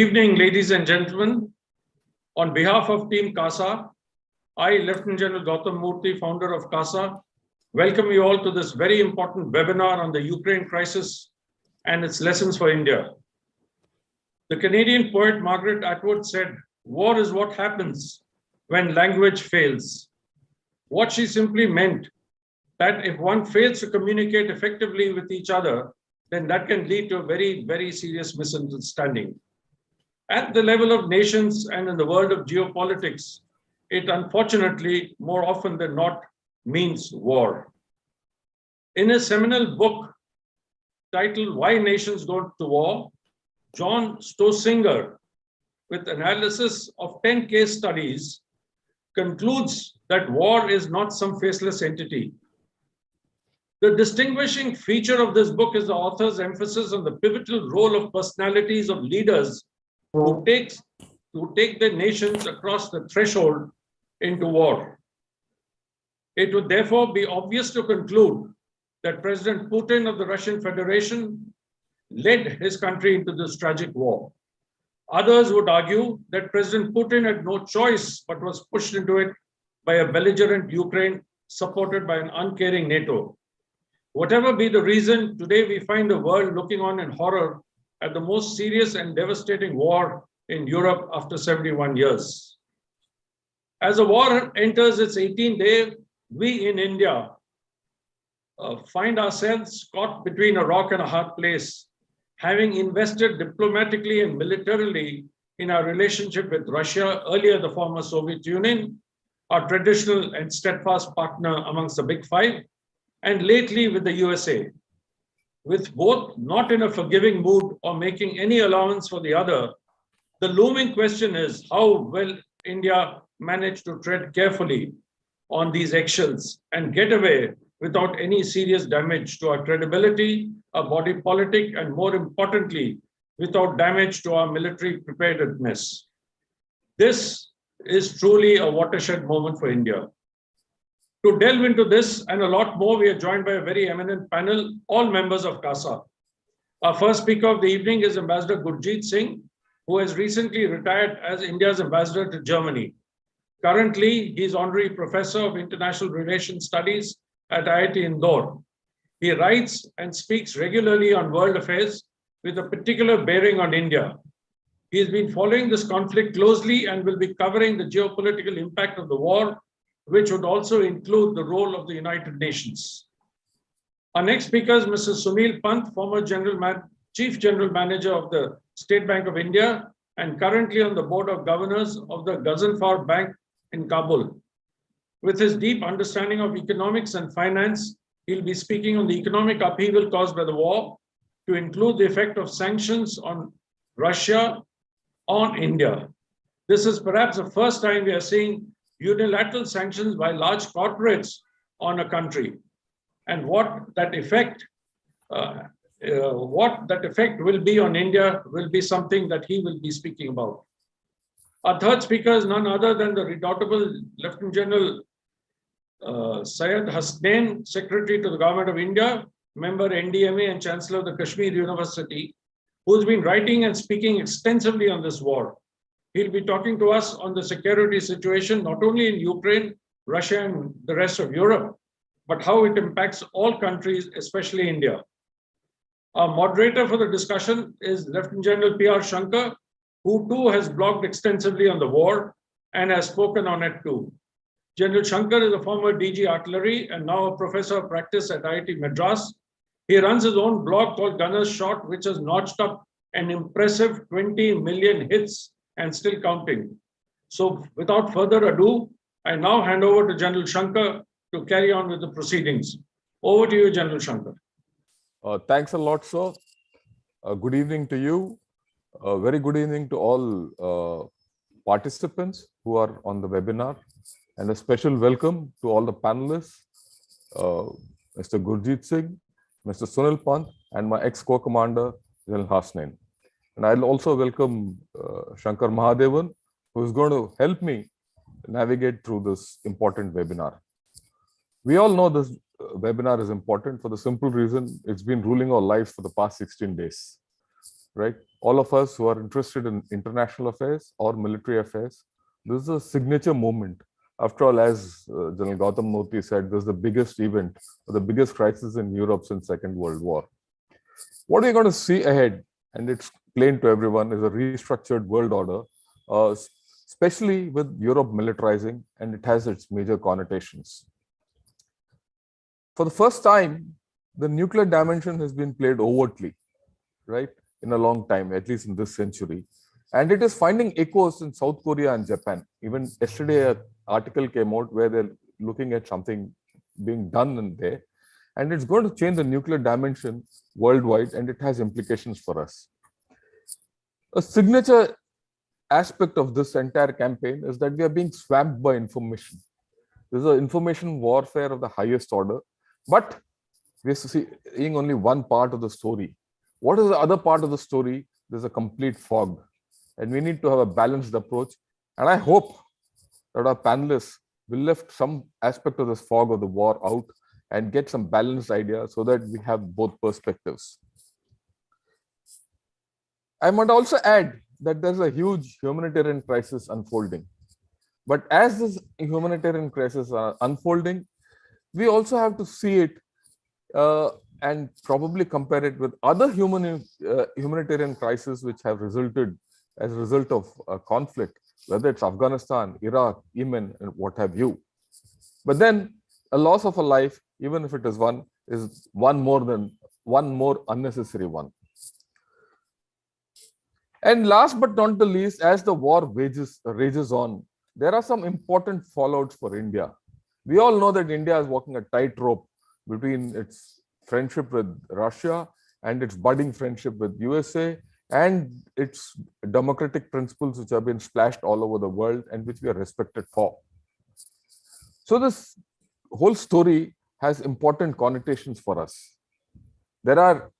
Good evening, ladies and gentlemen. On behalf of Team CASA, I, Lieutenant General Gautam Murthy, founder of CASA, welcome you all to this very important webinar on the Ukraine crisis and its lessons for India. The Canadian poet Margaret Atwood said, "War is what happens when language fails." What she simply meant that if one fails to communicate effectively with each other, then that can lead to a very, very serious misunderstanding. At the level of nations and in the world of geopolitics, it unfortunately, more often than not, means war. In his seminal book titled Why Nations Go to War, John Stossinger, with analysis of 10 case studies, concludes that war is not some faceless entity. The distinguishing feature of this book is the author's emphasis on the pivotal role of personalities of leaders who take their nations across the threshold into war. It would therefore be obvious to conclude that President Putin of the Russian Federation led his country into this tragic war. Others would argue that President Putin had no choice but was pushed into it by a belligerent Ukraine supported by an uncaring NATO. Whatever be the reason, today we find the world looking on in horror at the most serious and devastating war in Europe after 71 years. As the war enters its 18th day, we in India find ourselves caught between a rock and a hard place, having invested diplomatically and militarily in our relationship with Russia, earlier the former Soviet Union, our traditional and steadfast partner amongst the Big Five, and lately with the USA. With both not in a forgiving mood or making any allowance for the other, the looming question is how will India manage to tread carefully on these eggshells and get away without any serious damage to our credibility, our body politic, and more importantly, without damage to our military preparedness. This is truly a watershed moment for India. To delve into this and a lot more, we are joined by a very eminent panel, all members of CASA. Our first speaker of the evening is Ambassador Gurjeet Singh, who has recently retired as India's ambassador to Germany. Currently, he is Honorary Professor of International Relations Studies at IIT Indore. He writes and speaks regularly on world affairs with a particular bearing on India. He has been following this conflict closely and will be covering the geopolitical impact of the war, which would also include the role of the United Nations. Our next speaker is Mr. Sunil Pant, former Chief General Manager of the State Bank of India and currently on the Board of Governors of the Ghazanfar Bank in Kabul. With his deep understanding of economics and finance, he'll be speaking on the economic upheaval caused by the war, to include the effect of sanctions on Russia on India. This is perhaps the first time we are seeing unilateral sanctions by large corporates on a country, and what that effect will be on India will be something that he will be speaking about. Our third speaker is none other than the redoubtable Lieutenant General Syed Hasnain, Secretary to the Government of India, member NDMA and Chancellor of the Kashmir University, who's been writing and speaking extensively on this war. He'll be talking to us on the security situation, not only in Ukraine, Russia, and the rest of Europe, but how it impacts all countries, especially India. Our moderator for the discussion is Lieutenant General P.R. Shankar, who too has blogged extensively on the war and has spoken on it too. General Shankar is a former DG Artillery and now a professor of practice at IIT Madras. He runs his own blog called Gunner's Shot, which has notched up an impressive 20 million hits and still counting. So without further ado, I now hand over to General Shankar to carry on with the proceedings. Over to you, General Shankar. Thanks a lot, sir. Good evening to you. Very good evening to all participants who are on the webinar, and a special welcome to all the panelists, Mr. Gurjeet Singh, Mr. Sunil Pant, and my ex-co-commander, General Hasnain. And I'll also welcome Shankar Mahadevan, who is going to help me navigate through this important webinar. We all know this webinar is important for the simple reason it's been ruling our lives for the past 16 days. right? All of us who are interested in international affairs or military affairs, this is a signature moment. After all, as General Gautam Murthy said, this is the biggest event, or the biggest crisis in Europe since Second World War. What we're going to see ahead, and it's plain to everyone, is a restructured world order, especially with Europe militarizing, and it has its major connotations. For the first time, the nuclear dimension has been played overtly, right, in a long time, at least in this century. And it is finding echoes in South Korea and Japan. Even yesterday, an article came out where they're looking at something being done in there. And it's going to change the nuclear dimension worldwide, and it has implications for us. A signature aspect of this entire campaign is that we are being swamped by information. This is an information warfare of the highest order, but we're seeing only one part of the story. What is the other part of the story? There's a complete fog, and we need to have a balanced approach. And I hope that our panelists will lift some aspect of this fog of the war out and get some balanced idea so that we have both perspectives. I might also add that there's a huge humanitarian crisis unfolding. But as this humanitarian crisis are unfolding, we also have to see it and probably compare it with other humanitarian crises which have resulted as a result of conflict, whether it's Afghanistan, Iraq, Yemen, and what have you. But then a loss of a life, even if it is one, is one more unnecessary one. And last but not the least, as the war rages on, there are some important fallouts for India. We all know that India is walking a tightrope between its friendship with Russia and its budding friendship with USA and its democratic principles which have been splashed all over the world and which we are respected for. So this whole story has important connotations for us. There are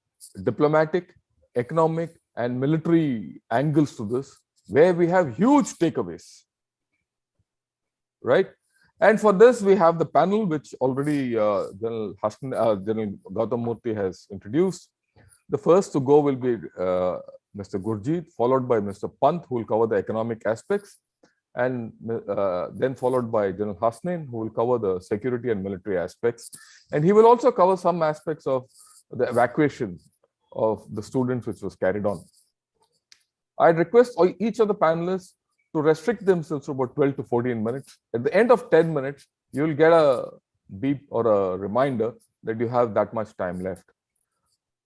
diplomatic, economic, and military angles to this, where we have huge takeaways, right? And for this, we have the panel, which already General Gautam Murthy has introduced. The first to go will be Mr. Gurjeet, followed by Mr. Pant, who will cover the economic aspects, and then followed by General Hasnain, who will cover the security and military aspects. And he will also cover some aspects of the evacuation of the students which was carried on. I request each of the panelists to restrict themselves to about 12 to 14 minutes. At the end of 10 minutes, you will get a beep or a reminder that you have that much time left.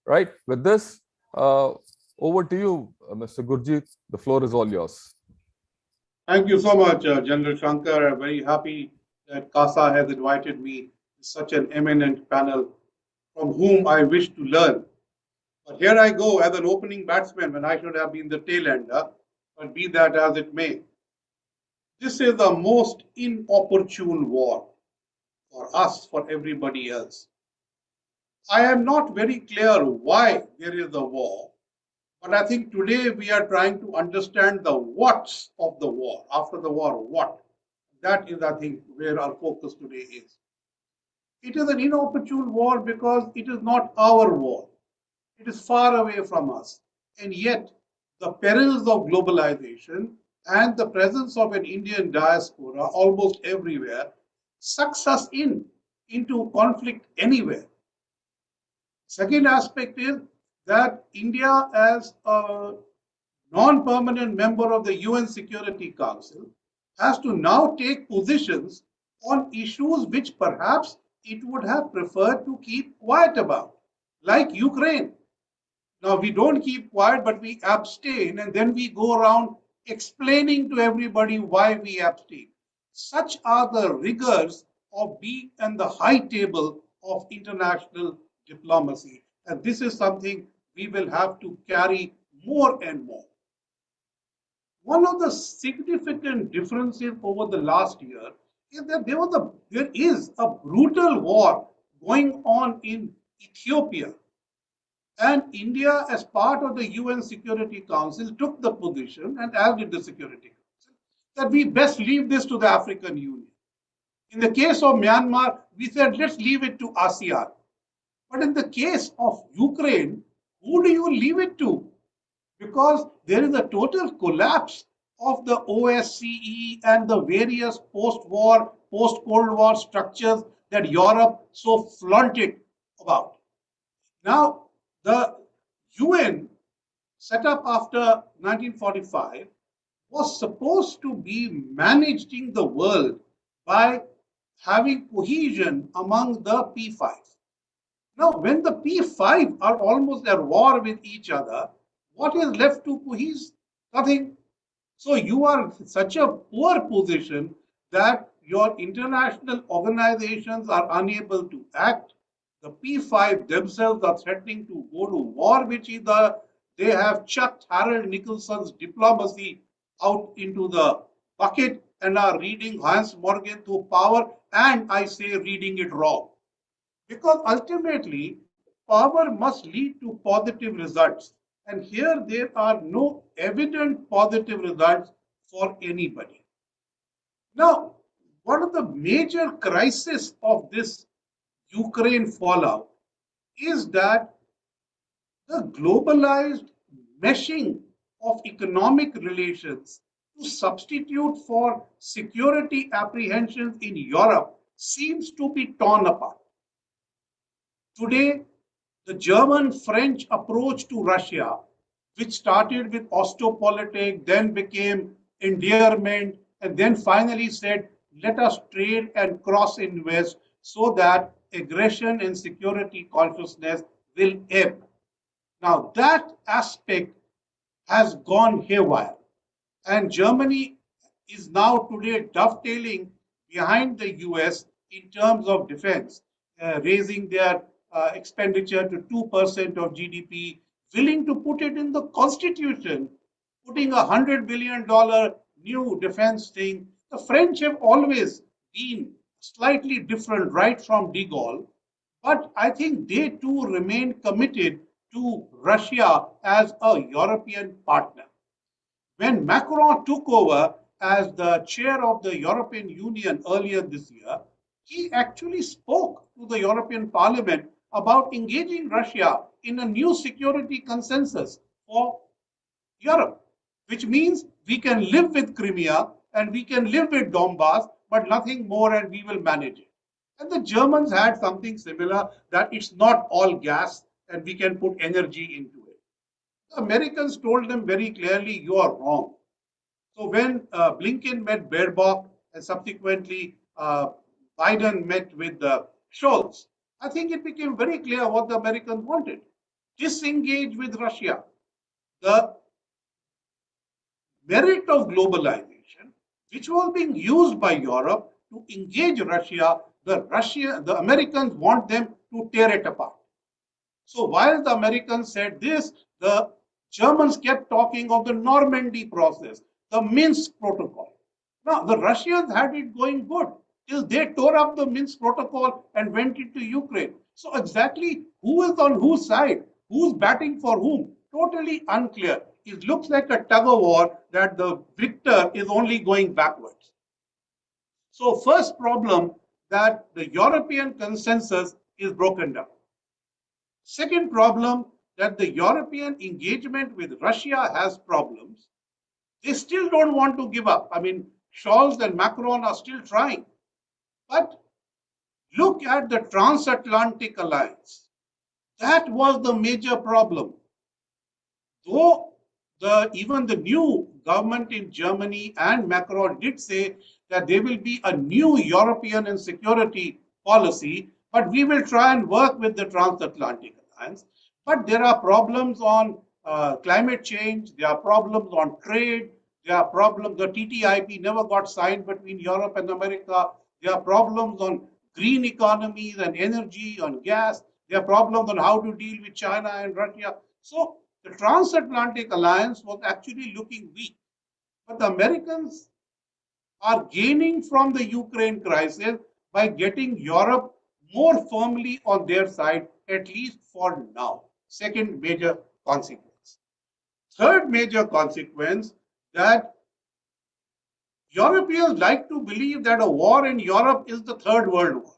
Right? With this, over to you, Mr. Gurjeet. The floor is all yours. Thank you so much, General Shankar. I'm very happy that CASA has invited me to such an eminent panel from whom I wish to learn. But here I go as an opening batsman when I should have been the tail ender, but be that as it may. This is the most inopportune war for us, for everybody else. I am not very clear why there is a war, but I think today we are trying to understand the what's of the war. After the war, what? That is, I think, where our focus today is. It is an inopportune war because it is not our war. It is far away from us. And yet, the perils of globalization and the presence of an Indian diaspora almost everywhere sucks us into conflict anywhere. Second aspect is that India, as a non-permanent member of the UN Security Council, has to now take positions on issues which perhaps it would have preferred to keep quiet about, like Ukraine. Now, we don't keep quiet, but we abstain, and then we go around explaining to everybody why we abstain. Such are the rigors of being on the high table of international diplomacy. And this is something we will have to carry more and more. One of the significant differences over the last year is that there is a brutal war going on in Ethiopia. And India, as part of the UN Security Council, took the position, and as did the Security Council, that we best leave this to the African Union. In the case of Myanmar, we said, let's leave it to ASEAN. But in the case of Ukraine, who do you leave it to? because there is a total collapse of the OSCE and the various post-war, post-Cold War structures that Europe so flaunted about. Now, the UN, set up after 1945, was supposed to be managing the world by having cohesion among the P5. Now, when the P5 are almost at war with each other, what is left to cohese? Nothing. So you are in such a poor position that your international organizations are unable to act. The P5 themselves are threatening to go to war with each other. They have chucked Harold Nicholson's diplomacy out into the bucket and are reading Hans Morgan to power, and I say reading it wrong. Because ultimately, power must lead to positive results. And here there are no evident positive results for anybody. Now, one of the major crises of this Ukraine fallout is that the globalized meshing of economic relations to substitute for security apprehensions in Europe seems to be torn apart. Today, the German-French approach to Russia, which started with Ostopolitik, then became endearment, and then finally said, let us trade and cross-invest so that aggression and security consciousness will ebb. Now, that aspect has gone haywire. And Germany is now today dovetailing behind the US in terms of defense, raising their expenditure to 2% of GDP, willing to put it in the constitution, putting $100 billion new defense thing. The French have always been slightly different right from de Gaulle, but I think they too remain committed to Russia as a European partner. When Macron took over as the chair of the European Union earlier this year, he actually spoke to the European Parliament about engaging Russia in a new security consensus for Europe, which means we can live with Crimea and we can live with Donbass, but nothing more, and we will manage it. And the Germans had something similar, that it's not all gas and we can put energy into it. The Americans told them very clearly, you are wrong. So when Blinken met Baerbock and subsequently Biden met with Scholz, I think it became very clear what the Americans wanted. Disengage with Russia. The merit of globalization, which was being used by Europe to engage Russia, the Americans want them to tear it apart. So while the Americans said this, the Germans kept talking of the Normandy process, the Minsk protocol. Now, the Russians had it going good till they tore up the Minsk protocol and went into Ukraine. So exactly who is on whose side, who's batting for whom, totally unclear. It looks like a tug of war that the victor is only going backwards. So first problem, that the European consensus is broken down. Second problem, that the European engagement with Russia has problems. They still don't want to give up. I mean, Scholz and Macron are still trying. But look at the transatlantic alliance. That was the major problem. Though even the new government in Germany and Macron did say that there will be a new European and security policy, but we will try and work with the transatlantic alliance. But there are problems on climate change, there are problems on trade, there are problems, the TTIP never got signed between Europe and America, there are problems on green economies and energy, on gas, there are problems on how to deal with China and Russia. So the transatlantic alliance was actually looking weak. But the Americans are gaining from the Ukraine crisis by getting Europe more firmly on their side, at least for now. Second major consequence. Third major consequence, that Europeans like to believe that a war in Europe is the Third World War.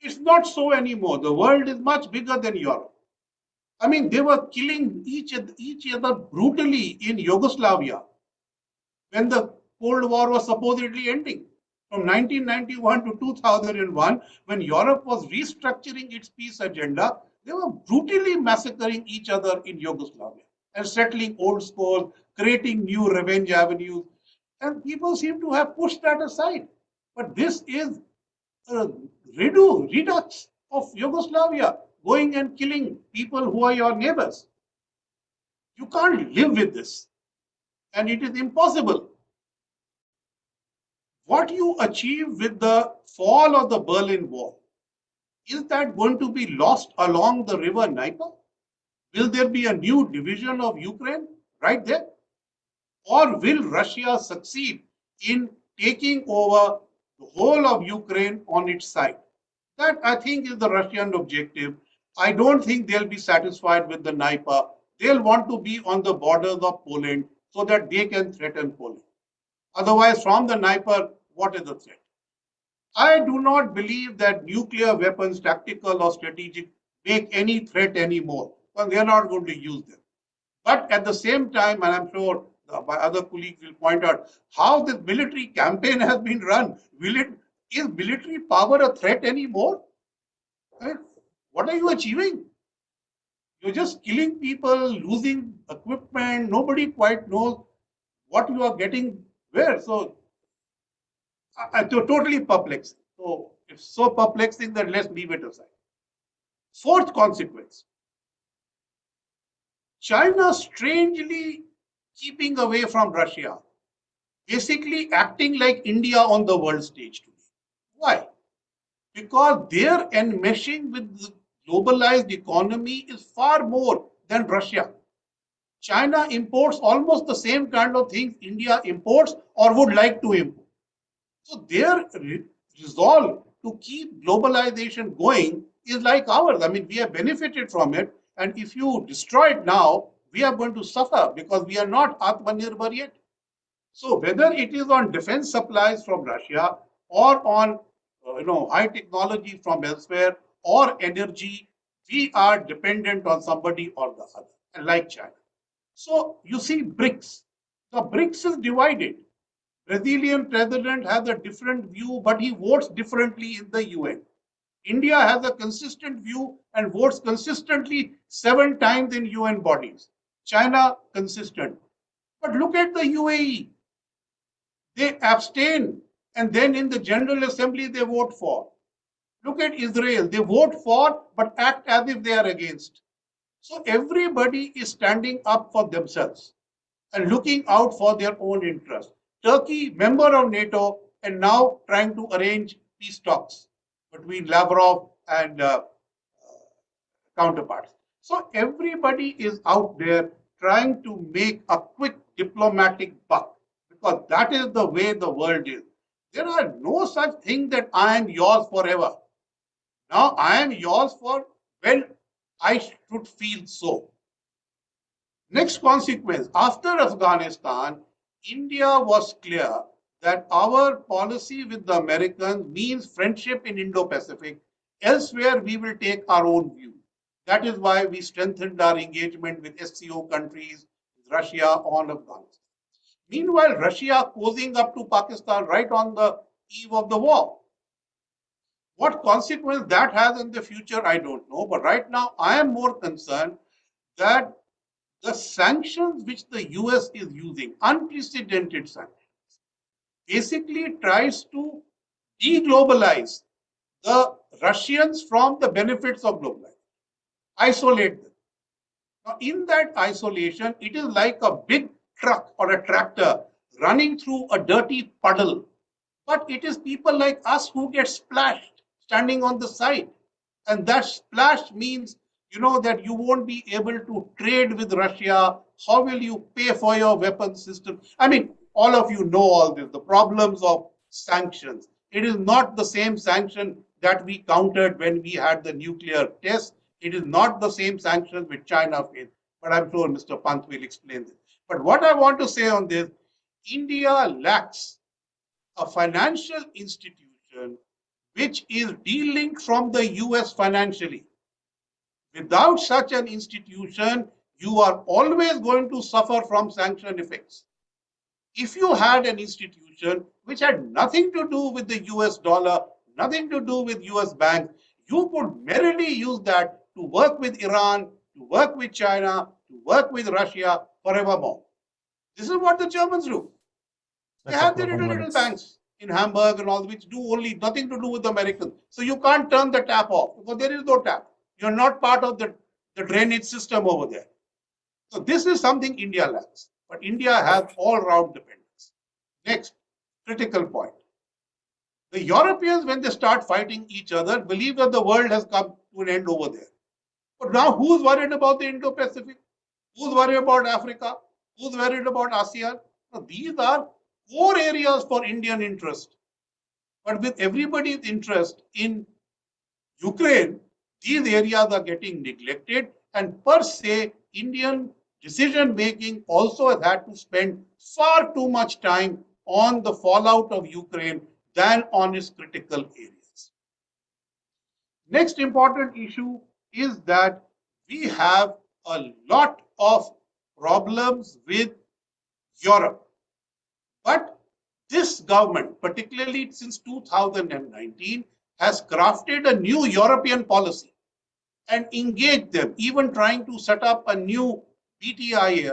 It's not so anymore. The world is much bigger than Europe. I mean, they were killing each other brutally in Yugoslavia when the Cold War was supposedly ending. From 1991 to 2001, when Europe was restructuring its peace agenda, they were brutally massacring each other in Yugoslavia and settling old scores, creating new revenge avenues. And people seem to have pushed that aside. But this is a redux of Yugoslavia, going and killing people who are your neighbors. You can't live with this, and it is impossible. What you achieve with the fall of the Berlin Wall, is that going to be lost along the river Dnieper? Will there be a new division of Ukraine right there? Or will Russia succeed in taking over the whole of Ukraine on its side? That, I think, is the Russian objective. I don't think they'll be satisfied with the Dnieper. They'll want to be on the borders of Poland so that they can threaten Poland. Otherwise, from the Dnieper, what is the threat? I do not believe that nuclear weapons, tactical or strategic, make any threat anymore, because they are not going to use them. But at the same time, and I'm sure my other colleagues will point out how this military campaign has been run. Is military power a threat anymore? Right? What are you achieving? You're just killing people, losing equipment. Nobody quite knows what you are getting where. So, totally perplexing. So, it's so perplexing that let's leave it aside. Fourth consequence, China strangely keeping away from Russia, basically acting like India on the world stage today. Why? Because their enmeshing with the globalized economy is far more than Russia. China imports almost the same kind of things India imports or would like to import. So their resolve to keep globalization going is like ours. I mean, we have benefited from it. And if you destroy it now, we are going to suffer because we are not Atmanirbhar yet. So whether it is on defense supplies from Russia or on high technology from elsewhere or energy, we are dependent on somebody or the other, and like China. So you see BRICS. The BRICS is divided. Brazilian president has a different view, but he votes differently in the UN. India has a consistent view and votes consistently 7 times in UN bodies. China consistent. But look at the UAE. They abstain and then in the General Assembly they vote for. Look at Israel. They vote for but act as if they are against. So everybody is standing up for themselves and looking out for their own interest. Turkey, member of NATO, and now trying to arrange peace talks between Lavrov and counterparts. So everybody is out there trying to make a quick diplomatic buck because that is the way the world is. There are no such thing that I am yours forever. Now I am yours for when I should feel so. Next consequence, after Afghanistan, India was clear that our policy with the Americans means friendship in Indo-Pacific. Elsewhere, we will take our own view. That is why we strengthened our engagement with SCO countries, Russia on Afghanistan. Meanwhile, Russia cozying up to Pakistan right on the eve of the war. What consequence that has in the future, I don't know. But right now, I am more concerned that the sanctions which the US is using, unprecedented sanctions, basically tries to deglobalize the Russians from the benefits of globalization, isolate them. Now, in that isolation, it is like a big truck or a tractor running through a dirty puddle. But it is people like us who get splashed standing on the side. And that splash means, that you won't be able to trade with Russia. How will you pay for your weapon system? I mean, all of you know all this, the problems of sanctions. It is not the same sanction that we countered when we had the nuclear test. It is not the same sanctions which China faced. But I'm sure Mr. Pant will explain this. But what I want to say on this, India lacks a financial institution which is de-linked from the US financially, Without such an institution, you are always going to suffer from sanction effects. If you had an institution which had nothing to do with the US dollar, nothing to do with US banks, you could merely use that to work with Iran, to work with China, to work with Russia forevermore. This is what the Germans do. They have their little banks in Hamburg and all, which do only nothing to do with the Americans. So you can't turn the tap off because there is no tap. You're not part of the drainage system over there. So this is something India lacks. But India has all-round dependence. Next, critical point. The Europeans, when they start fighting each other, believe that the world has come to an end over there. But now who's worried about the Indo-Pacific? Who's worried about Africa? Who's worried about ASEAN? Now, these are core areas for Indian interest. But with everybody's interest in Ukraine, these areas are getting neglected, and per se, Indian decision making also has had to spend far too much time on the fallout of Ukraine than on its critical areas. Next important issue is that we have a lot of problems with Europe. But this government, particularly since 2019, has crafted a new European policy and engaged them, even trying to set up a new BTI,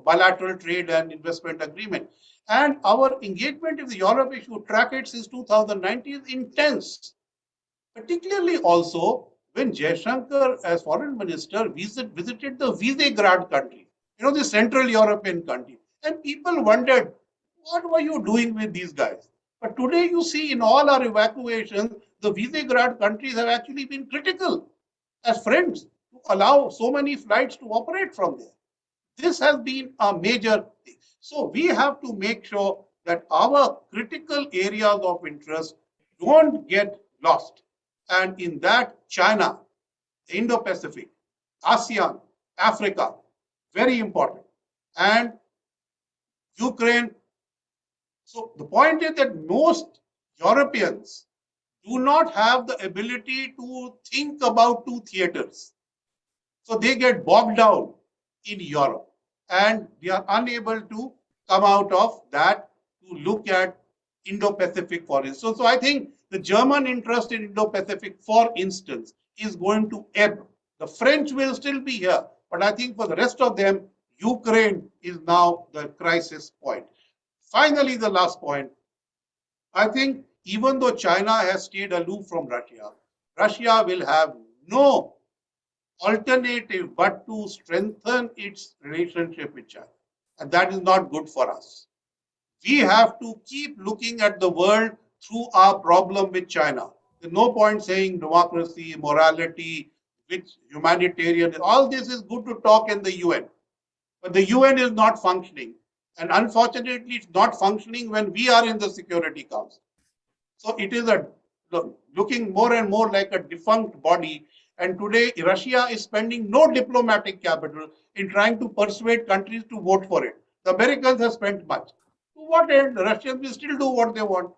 bilateral trade and investment agreement. And our engagement with Europe, if you track it since 2019, is intense. Particularly also when Jaishankar, as foreign minister, visited the Visegrad country, the Central European country. And people wondered, what were you doing with these guys? But today you see in all our evacuations, the Visegrad countries have actually been critical as friends to allow so many flights to operate from there. This has been a major thing. So we have to make sure that our critical areas of interest don't get lost. And in that, China, the Indo-Pacific, ASEAN, Africa, very important. And Ukraine. So the point is that most Europeans do not have the ability to think about two theaters. So they get bogged down in Europe and they are unable to come out of that to look at Indo-Pacific, for instance. So I think the German interest in Indo-Pacific, for instance, is going to ebb. The French will still be here, but I think for the rest of them, Ukraine is now the crisis point. Finally, the last point, I think even though China has stayed aloof from Russia, Russia will have no alternative but to strengthen its relationship with China. And that is not good for us. We have to keep looking at the world through our problem with China. There's no point saying democracy, morality, which humanitarian, all this is good to talk in the UN. But the UN is not functioning. And unfortunately, it's not functioning when we are in the Security Council. So it is looking more and more like a defunct body. And today, Russia is spending no diplomatic capital in trying to persuade countries to vote for it. The Americans have spent much. To what end? The Russians will still do what they want.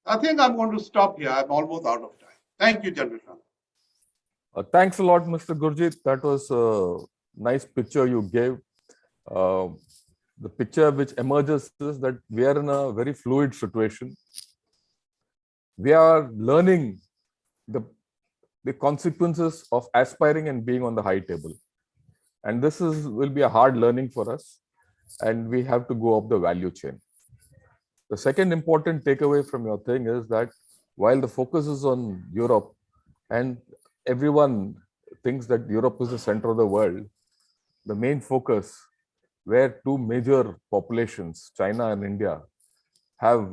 I think I'm going to stop here. I'm almost out of time. Thank you, General Shank. Thanks a lot, Mr. Gurjit. That was a nice picture you gave. The picture which emerges is that we are in a very fluid situation. We are learning the consequences of aspiring and being on the high table. And this will be a hard learning for us. And we have to go up the value chain. The second important takeaway from your thing is that while the focus is on Europe and everyone thinks that Europe is the center of the world, the main focus where two major populations, China and India, have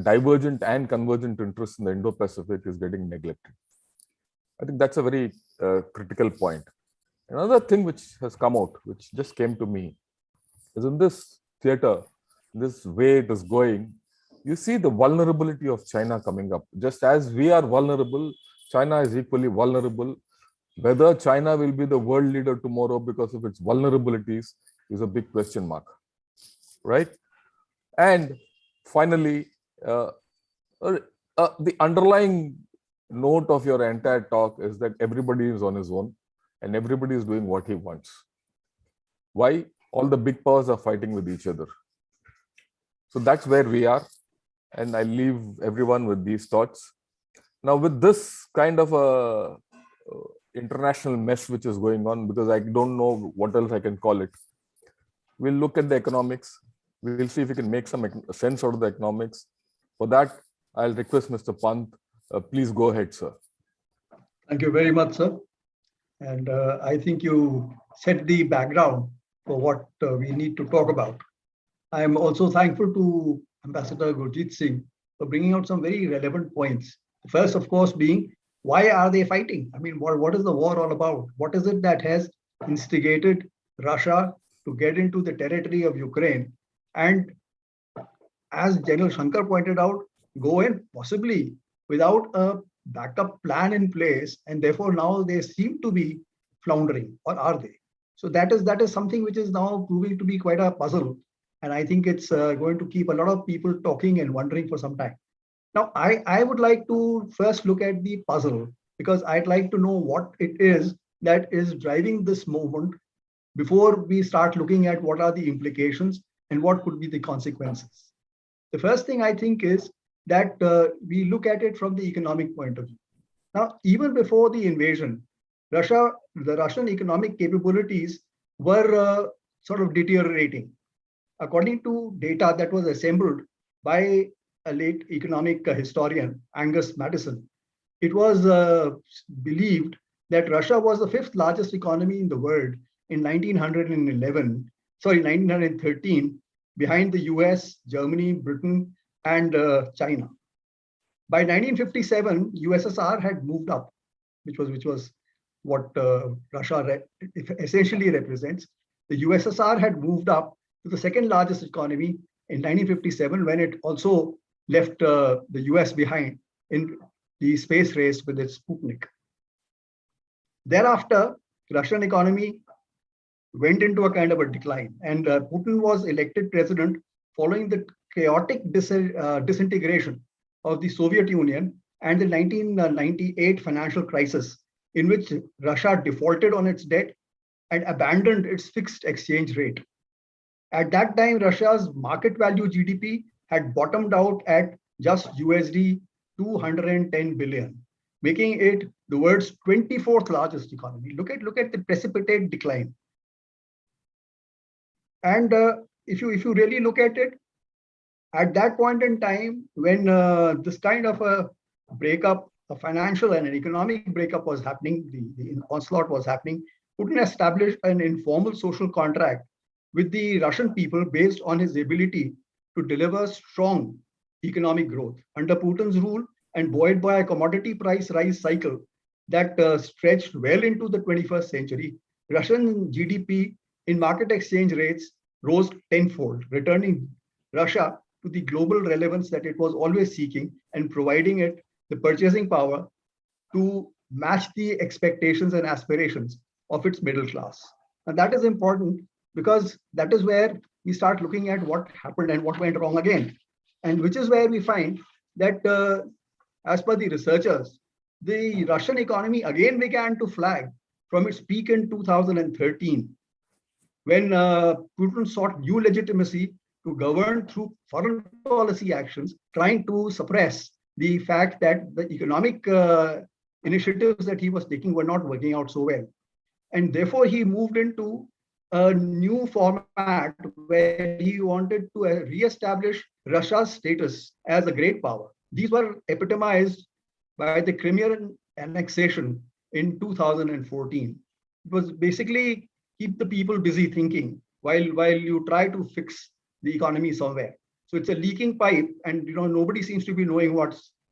divergent and convergent interests in the Indo-Pacific is getting neglected. I think that's a very critical point. Another thing which has come out, which just came to me, is in this theater, this way it is going, you see the vulnerability of China coming up. Just as we are vulnerable, China is equally vulnerable. Whether China will be the world leader tomorrow because of its vulnerabilities is a big question mark, right? And finally, the underlying note of your entire talk is that everybody is on his own and everybody is doing what he wants. Why? All the big powers are fighting with each other. So that's where we are. And I leave everyone with these thoughts. Now, with this kind of a international mess which is going on, because I don't know what else I can call it, we'll look at the economics. We'll see if we can make some sense out of the economics. For that, I'll request Mr. Pant, please go ahead, sir. Thank you very much, sir. And I think you set the background for what we need to talk about. I am also thankful to Ambassador Gurjit Singh for bringing out some very relevant points. The first, of course, being why are they fighting? I mean, what is the war all about? What is it that has instigated Russia to get into the territory of Ukraine? And as General Shankar pointed out, go in possibly without a backup plan in place, and therefore now they seem to be floundering, or are they? So that is something which is now proving to be quite a puzzle, and I think it's going to keep a lot of people talking and wondering for some time. Now, I would like to first look at the puzzle, because I'd like to know what it is that is driving this movement before we start looking at what are the implications and what could be the consequences. The first thing I think is that we look at it from the economic point of view. Now, even before the invasion, the Russian economic capabilities were sort of deteriorating. According to data that was assembled by a late economic historian, Angus Maddison, it was believed that Russia was the fifth largest economy in the world in 1913, behind the US, Germany, Britain, and China. By 1957, USSR had moved up, which was what Russia essentially represents. The USSR had moved up to the second largest economy in 1957, when it also left the US behind in the space race with its Sputnik. Thereafter, the Russian economy went into a kind of a decline, and Putin was elected president following the chaotic disintegration of the Soviet Union and the 1998 financial crisis, in which Russia defaulted on its debt and abandoned its fixed exchange rate. At that time, Russia's market value GDP had bottomed out at just USD 210 billion, making it the world's 24th largest economy. Look at the precipitate decline. And if you really look at it, at that point in time, when this kind of a breakup, a financial and an economic breakup was happening, the onslaught was happening, Putin established an informal social contract with the Russian people based on his ability to deliver strong economic growth. Under Putin's rule and buoyed by a commodity price rise cycle that stretched well into the 21st century, Russian GDP in market exchange rates rose tenfold, returning Russia to the global relevance that it was always seeking and providing it the purchasing power to match the expectations and aspirations of its middle class. And that is important, because that is where we start looking at what happened and what went wrong again. And which is where we find that, as per the researchers, the Russian economy again began to flag from its peak in 2013, when Putin sought new legitimacy to govern through foreign policy actions, trying to suppress the fact that the economic initiatives that he was taking were not working out so well. And therefore, he moved into a new format where he wanted to re-establish Russia's status as a great power. These were epitomized by the Crimean annexation in 2014. It was basically keep the people busy thinking while you try to fix the economy somewhere. So it's a leaking pipe, and nobody seems to be knowing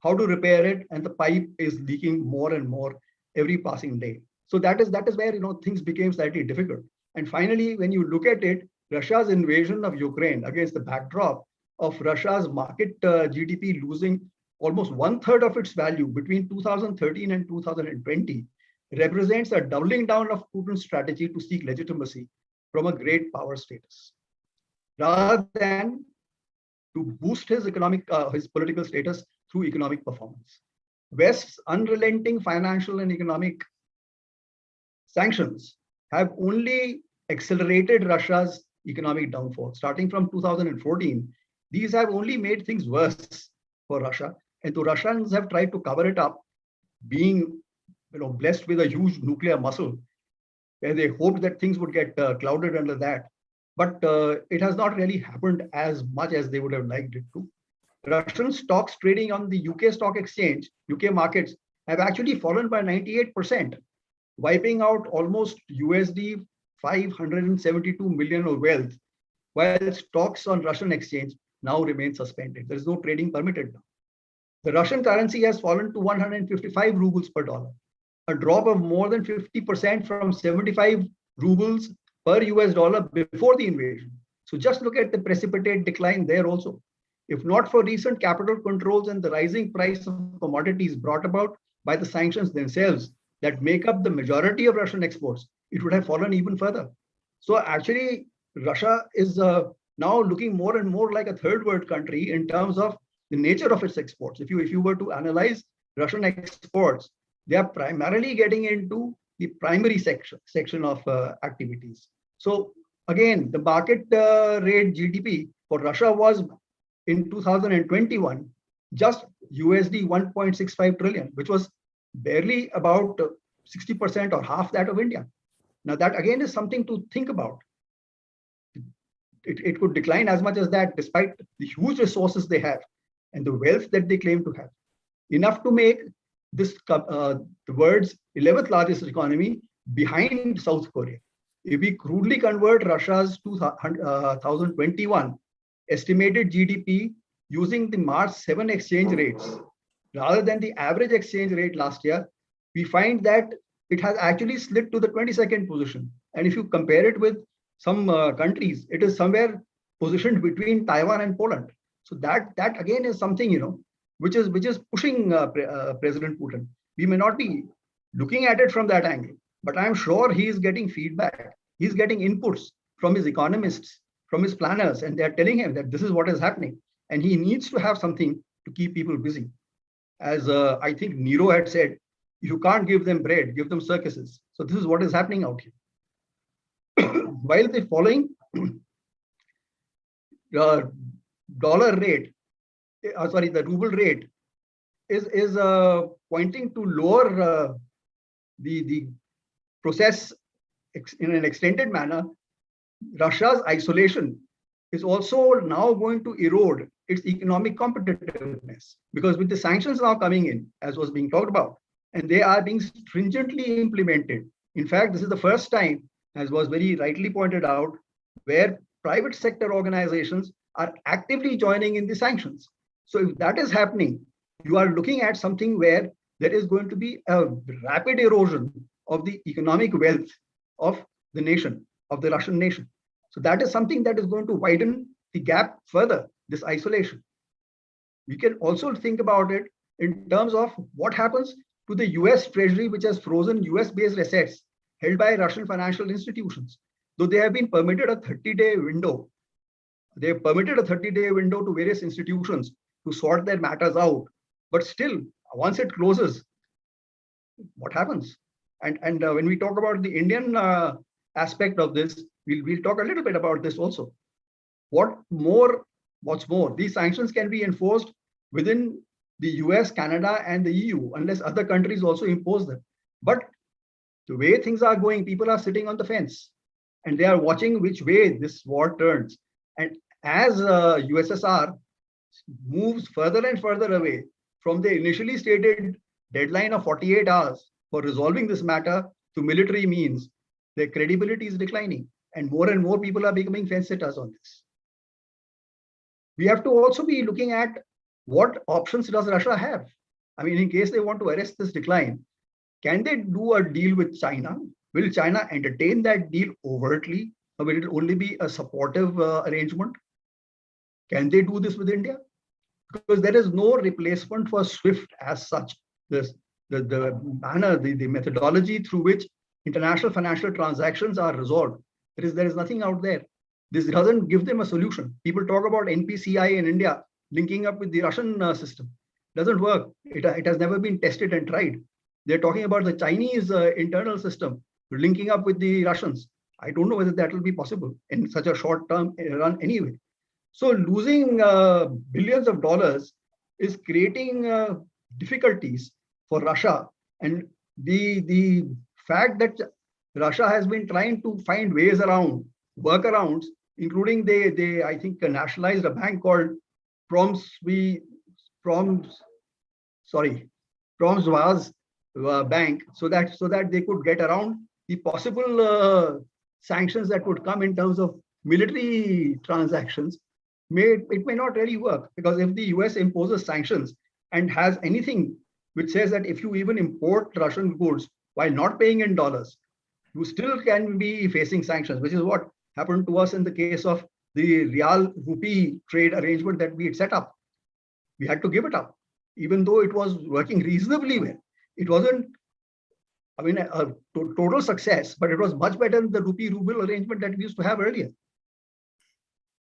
how to repair it, and the pipe is leaking more and more every passing day. So that is where things became slightly difficult. And finally, when you look at it, Russia's invasion of Ukraine against the backdrop of Russia's market GDP losing almost 1/3 of its value between 2013 and 2020 represents a doubling down of Putin's strategy to seek legitimacy from a great power status, rather than to boost his political status through economic performance. West's unrelenting financial and economic sanctions have only accelerated Russia's economic downfall. Starting from 2014, these have only made things worse for Russia. And the Russians have tried to cover it up, being blessed with a huge nuclear muscle, where they hoped that things would get clouded under that. But it has not really happened as much as they would have liked it to. Russian stocks trading on the UK stock exchange, UK markets, have actually fallen by 98%, wiping out almost USD 572 million of wealth, while stocks on Russian exchange now remain suspended. There is no trading permitted now. The Russian currency has fallen to 155 rubles per dollar, a drop of more than 50% from 75 rubles per US dollar before the invasion. So just look at the precipitate decline there also. If not for recent capital controls and the rising price of commodities brought about by the sanctions themselves that make up the majority of Russian exports, it would have fallen even further. So actually, Russia is now looking more and more like a third world country in terms of the nature of its exports. If you were to analyze Russian exports, they are primarily getting into the primary section of activities. So again, the market rate GDP for Russia was in 2021 just USD 1.65 trillion, which was barely about 60% or half that of India. Now that again is something to think about. It could decline as much as that despite the huge resources they have and the wealth that they claim to have. Enough to make this the world's 11th largest economy behind South Korea. If we crudely convert Russia's 2021 estimated GDP using the March 7 exchange rates rather than the average exchange rate last year, we find that it has actually slid to the 22nd position. And if you compare it with some countries, it is somewhere positioned between Taiwan and Poland. So that again is something which is pushing President Putin. We may not be looking at it from that angle, but I'm sure he is getting feedback. He's getting inputs from his economists, from his planners, and they're telling him that this is what is happening. And he needs to have something to keep people busy. As I think Nero had said, if you can't give them bread, give them circuses. So this is what is happening out here. While the following dollar rate, the ruble rate is pointing to lower the process in an extended manner, Russia's isolation is also now going to erode its economic competitiveness, because with the sanctions now coming in, as was being talked about, and they are being stringently implemented. In fact, this is the first time, as was very rightly pointed out, where private sector organizations are actively joining in the sanctions. So if that is happening, you are looking at something where there is going to be a rapid erosion of the economic wealth of the nation, of the Russian nation. So that is something that is going to widen the gap further, this isolation. We can also think about it in terms of what happens to the US Treasury, which has frozen US-based assets held by Russian financial institutions. Though they have been permitted a 30-day window, they have permitted a 30-day window to various institutions to sort their matters out. But still, once it closes, what happens? And when we talk about the Indian aspect of this, we'll talk a little bit about this also. What's more, these sanctions can be enforced within the US, Canada, and the EU, unless other countries also impose them. But the way things are going, people are sitting on the fence and they are watching which way this war turns. And as USSR moves further and further away from the initially stated deadline of 48 hours for resolving this matter to military means, their credibility is declining and more people are becoming fence sitters on this. We have to also be looking at what options does Russia have? I mean, in case they want to arrest this decline, can they do a deal with China? Will China entertain that deal overtly, or will it only be a supportive arrangement? Can they do this with India? Because there is no replacement for SWIFT as such. The manner, the methodology through which international financial transactions are resolved, there is nothing out there. This doesn't give them a solution. People talk about NPCI in India linking up with the Russian system. Doesn't work. It has never been tested and tried. They're talking about the Chinese internal system linking up with the Russians. I don't know whether that will be possible in such a short term run anyway. So losing billions of dollars is creating difficulties for Russia. And the fact that Russia has been trying to find ways around, workarounds, including they I think nationalized a bank called Proms Promsvaz bank, so that they could get around the possible sanctions that would come in terms of military transactions. It may not really work, because if the US imposes sanctions and has anything which says that if you even import Russian goods while not paying in dollars, you still can be facing sanctions, which is what happened to us in the case of the Real Rupee trade arrangement that we had set up. We had to give it up, even though it was working reasonably well. It wasn't, I mean, a total success, but it was much better than the rupee-ruble arrangement that we used to have earlier.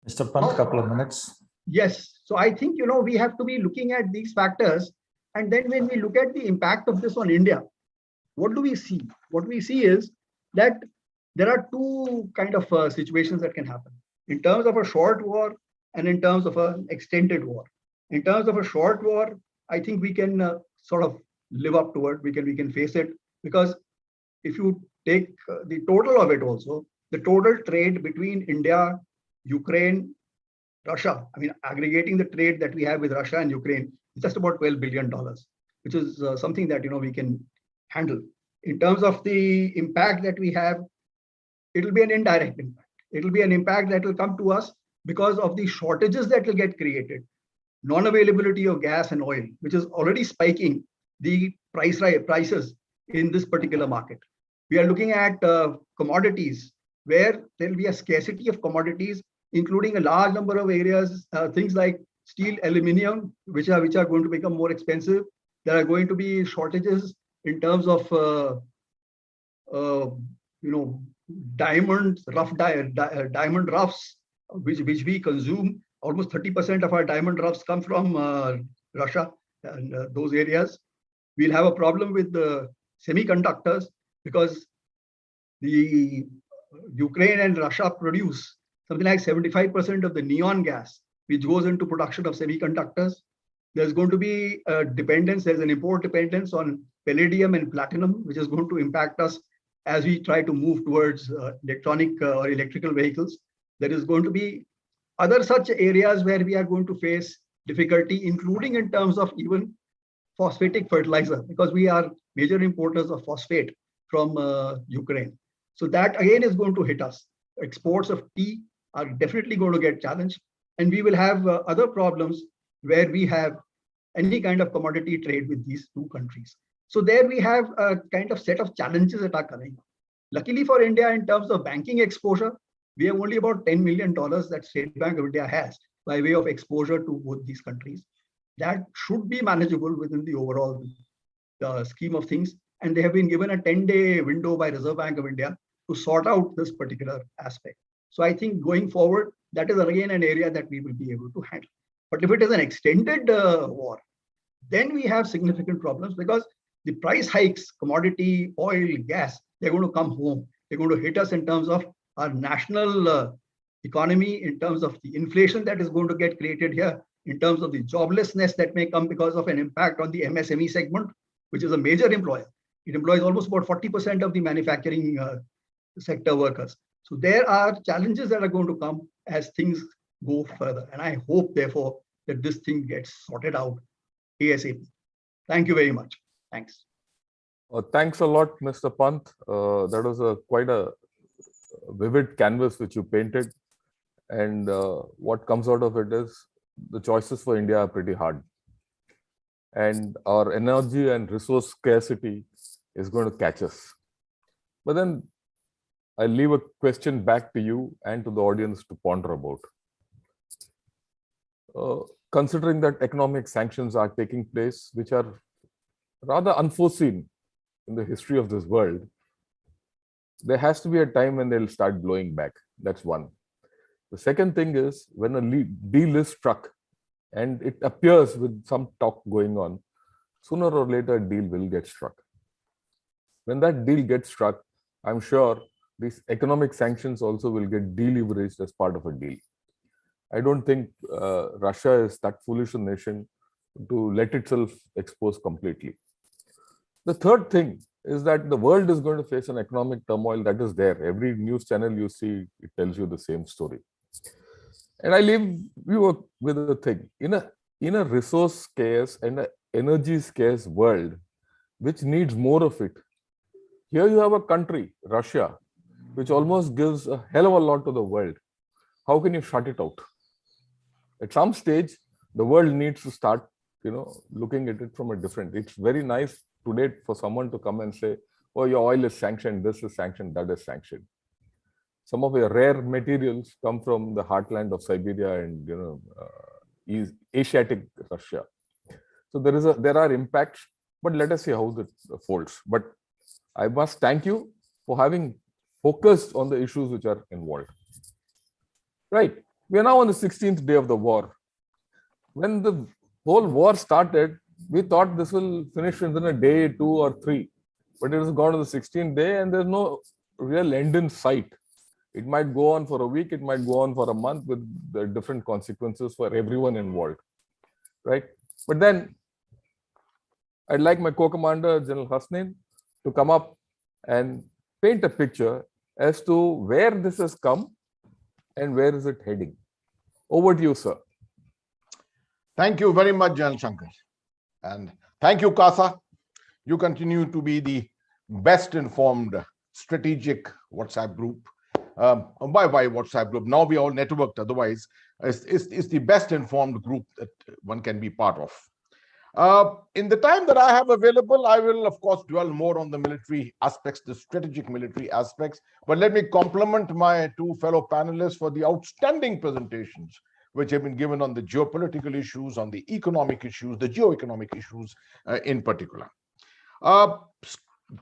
Mr. Pant, couple of minutes. Yes. So I think, we have to be looking at these factors. And then when we look at the impact of this on India, what do we see? What we see is that there are two kind of situations that can happen in terms of a short war and in terms of an extended war. In terms of a short war, I think we can sort of live up to it. We can face it, because if you take the total of it also, the total trade between India, Ukraine, Russia, I mean, aggregating the trade that we have with Russia and Ukraine is just about $12 billion, which is something that, we can handle. In terms of the impact that we have, it'll be an indirect impact. It'll be an impact that will come to us because of the shortages that will get created. Non-availability of gas and oil, which is already spiking the prices in this particular market. We are looking at commodities where there will be a scarcity of commodities, including a large number of areas, things like steel, aluminum, which are going to become more expensive. There are going to be shortages in terms of diamonds, diamond roughs, which we consume. Almost 30% of our diamond roughs come from Russia and those areas. We'll have a problem with the semiconductors, because the Ukraine and Russia produce something like 75% of the neon gas, which goes into production of semiconductors. There's going to be a dependence, there's an import dependence on palladium and platinum, which is going to impact us as we try to move towards electronic or electrical vehicles. There is going to be other such areas where we are going to face difficulty, including in terms of even phosphatic fertilizer, because we are major importers of phosphate from Ukraine. So that again is going to hit us. Exports of tea are definitely going to get challenged, and we will have other problems where we have any kind of commodity trade with these two countries. So there we have a kind of set of challenges that are coming. Luckily for India, in terms of banking exposure, we have only about $10 million that State Bank of India has by way of exposure to both these countries. That should be manageable within the overall scheme of things. And they have been given a 10-day window by Reserve Bank of India to sort out this particular aspect. So I think going forward, that is again an area that we will be able to handle. But if it is an extended war, then we have significant problems, because the price hikes, commodity, oil, gas, they're going to come home. They're going to hit us in terms of our national economy, in terms of the inflation that is going to get created here, in terms of the joblessness that may come because of an impact on the MSME segment, which is a major employer. It employs almost about 40% of the manufacturing sector workers. So there are challenges that are going to come as things go further. And I hope, therefore, that this thing gets sorted out ASAP. Thank you very much. Thanks. Thanks a lot, Mr. Pant. That was quite a vivid canvas which you painted. And what comes out of it is the choices for India are pretty hard. And our energy and resource scarcity is going to catch us. But then I'll leave a question back to you and to the audience to ponder about. Considering that economic sanctions are taking place, which are rather unforeseen in the history of this world, there has to be a time when they'll start blowing back. That's one. The second thing is, when a deal is struck and it appears with some talk going on, sooner or later a deal will get struck. When that deal gets struck, I'm sure these economic sanctions also will get deleveraged as part of a deal. I don't think Russia is that foolish a nation to let itself expose completely. The third thing is that the world is going to face an economic turmoil that is there. Every news channel you see, it tells you the same story. And I leave you with a thing. In a resource scarce and an energy scarce world, which needs more of it, here you have a country, Russia, which almost gives a hell of a lot to the world. How can you shut it out? At some stage, the world needs to start, looking at it from a different. It's very nice today for someone to come and say, "Oh, your oil is sanctioned. This is sanctioned. That is sanctioned." Some of your rare materials come from the heartland of Siberia and Asiatic Russia. So there are impacts, but let us see how it folds. But I must thank you for having focused on the issues which are involved. Right. We are now on the 16th day of the war. When the whole war started, we thought this will finish within a day, 2 or 3. But it has gone to the 16th day and there's no real end in sight. It might go on for a week, it might go on for a month with the different consequences for everyone involved. Right. But then I'd like my co-commander, General Hasnain, to come up and paint a picture as to where this has come and where is it heading. Over to you, sir. Thank you very much, General Shankar. And thank you, Kasa. You continue to be the best informed strategic WhatsApp group. Why WhatsApp group? Now we are all networked. Otherwise, it's the best informed group that one can be part of. In the time that I have available, I will, of course, dwell more on the military aspects, the strategic military aspects. But let me compliment my two fellow panelists for the outstanding presentations which have been given on the geopolitical issues, on the economic issues, the geoeconomic issues in particular.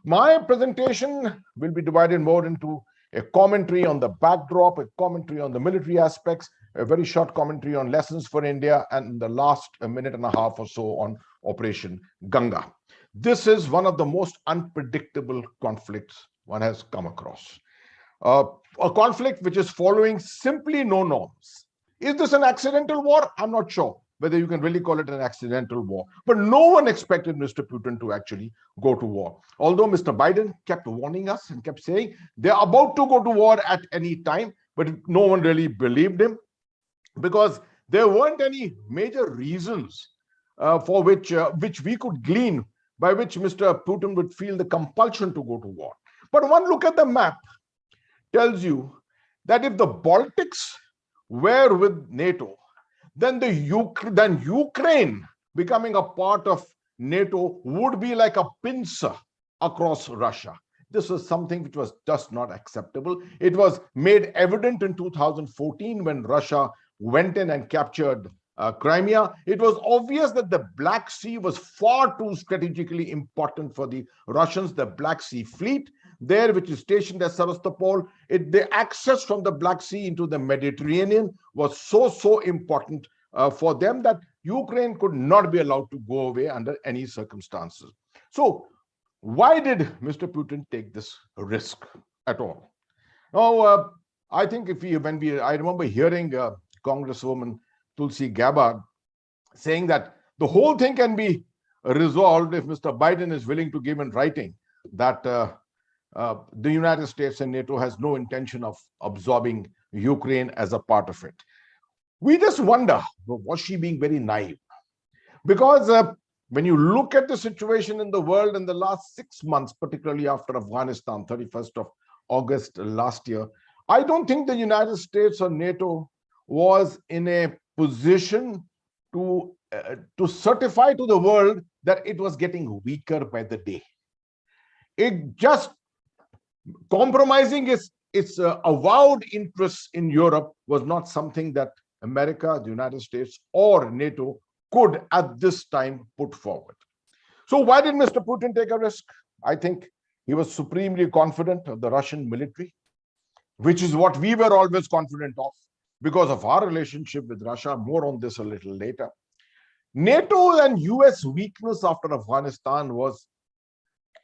My presentation will be divided more into a commentary on the backdrop, a commentary on the military aspects, a very short commentary on lessons for India, and the last minute and a half or so on Operation Ganga. This is one of the most unpredictable conflicts one has come across. A conflict which is following simply no norms. Is this an accidental war? I'm not sure whether you can really call it an accidental war. But no one expected Mr. Putin to actually go to war. Although Mr. Biden kept warning us and kept saying they're about to go to war at any time, but no one really believed him because there weren't any major reasons for which we could glean by which Mr. Putin would feel the compulsion to go to war. But one look at the map tells you that if the Baltics were with NATO, then Ukraine becoming a part of NATO would be like a pincer across Russia. This was something which was just not acceptable. It was made evident in 2014 when Russia went in and captured Crimea. It was obvious that the Black Sea was far too strategically important for the Russians. The Black Sea Fleet there, which is stationed at Sevastopol, the access from the Black Sea into the Mediterranean was so important for them that Ukraine could not be allowed to go away under any circumstances. So why did Mr. Putin take this risk at all? Now, I think I remember hearing Congresswoman Tulsi Gabbard saying that the whole thing can be resolved if Mr. Biden is willing to give in writing that the United States and NATO has no intention of absorbing Ukraine as a part of it. We just wonder, was she being very naive? Because when you look at the situation in the world in the last 6 months, particularly after Afghanistan, 31st of August last year, I don't think the United States or NATO was in a position to certify to the world that it was getting weaker by the day. It just compromising its avowed interests in Europe was not something that America, the United States, or NATO could at this time put forward. So why did Mr. Putin take a risk? I think he was supremely confident of the Russian military, which is what we were always confident of because of our relationship with Russia. More on this a little later. NATO and US weakness after Afghanistan was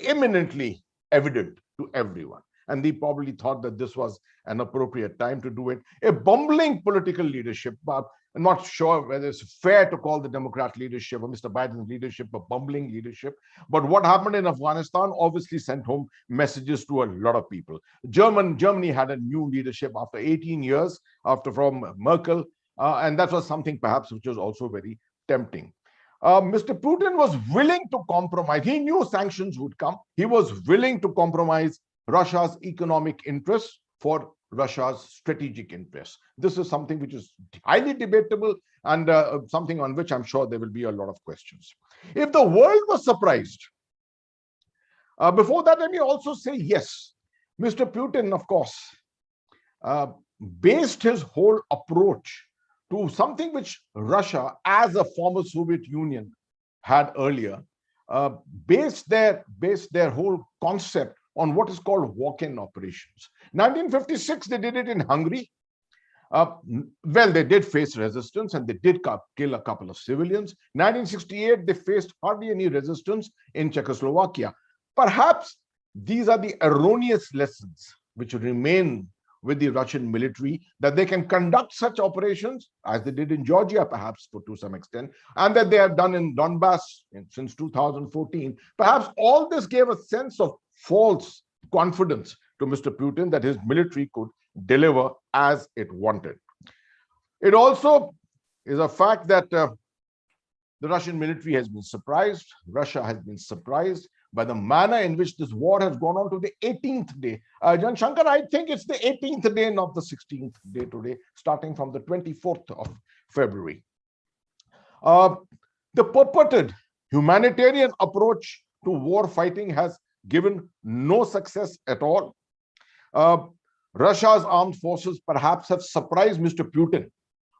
eminently evident to everyone. And they probably thought that this was an appropriate time to do it. A bumbling political leadership. I'm not sure whether it's fair to call the Democrat leadership or Mr. Biden's leadership a bumbling leadership. But what happened in Afghanistan obviously sent home messages to a lot of people. Germany had a new leadership after 18 years from Merkel. And that was something perhaps which was also very tempting. Mr. Putin was willing to compromise. He knew sanctions would come. He was willing to compromise Russia's economic interests for Russia's strategic interests. This is something which is highly debatable and something on which I'm sure there will be a lot of questions. If the world was surprised, before that, let me also say, yes, Mr. Putin, of course, based his whole approach to something which Russia, as a former Soviet Union, had earlier, based their whole concept on what is called walk-in operations. 1956, they did it in Hungary. Well, they did face resistance and they did kill a couple of civilians. 1968, they faced hardly any resistance in Czechoslovakia. Perhaps these are the erroneous lessons which remain with the Russian military, that they can conduct such operations as they did in Georgia, perhaps to some extent, and that they have done in Donbass since 2014. Perhaps all this gave a sense of false confidence to Mr. Putin that his military could deliver as it wanted. It also is a fact that the Russian military has been surprised. Russia has been surprised by the manner in which this war has gone on to the 18th day. Jan Shankar, I think it's the 18th day, not the 16th day today, starting from the 24th of February. The purported humanitarian approach to war fighting has given no success at all. Russia's armed forces perhaps have surprised Mr. Putin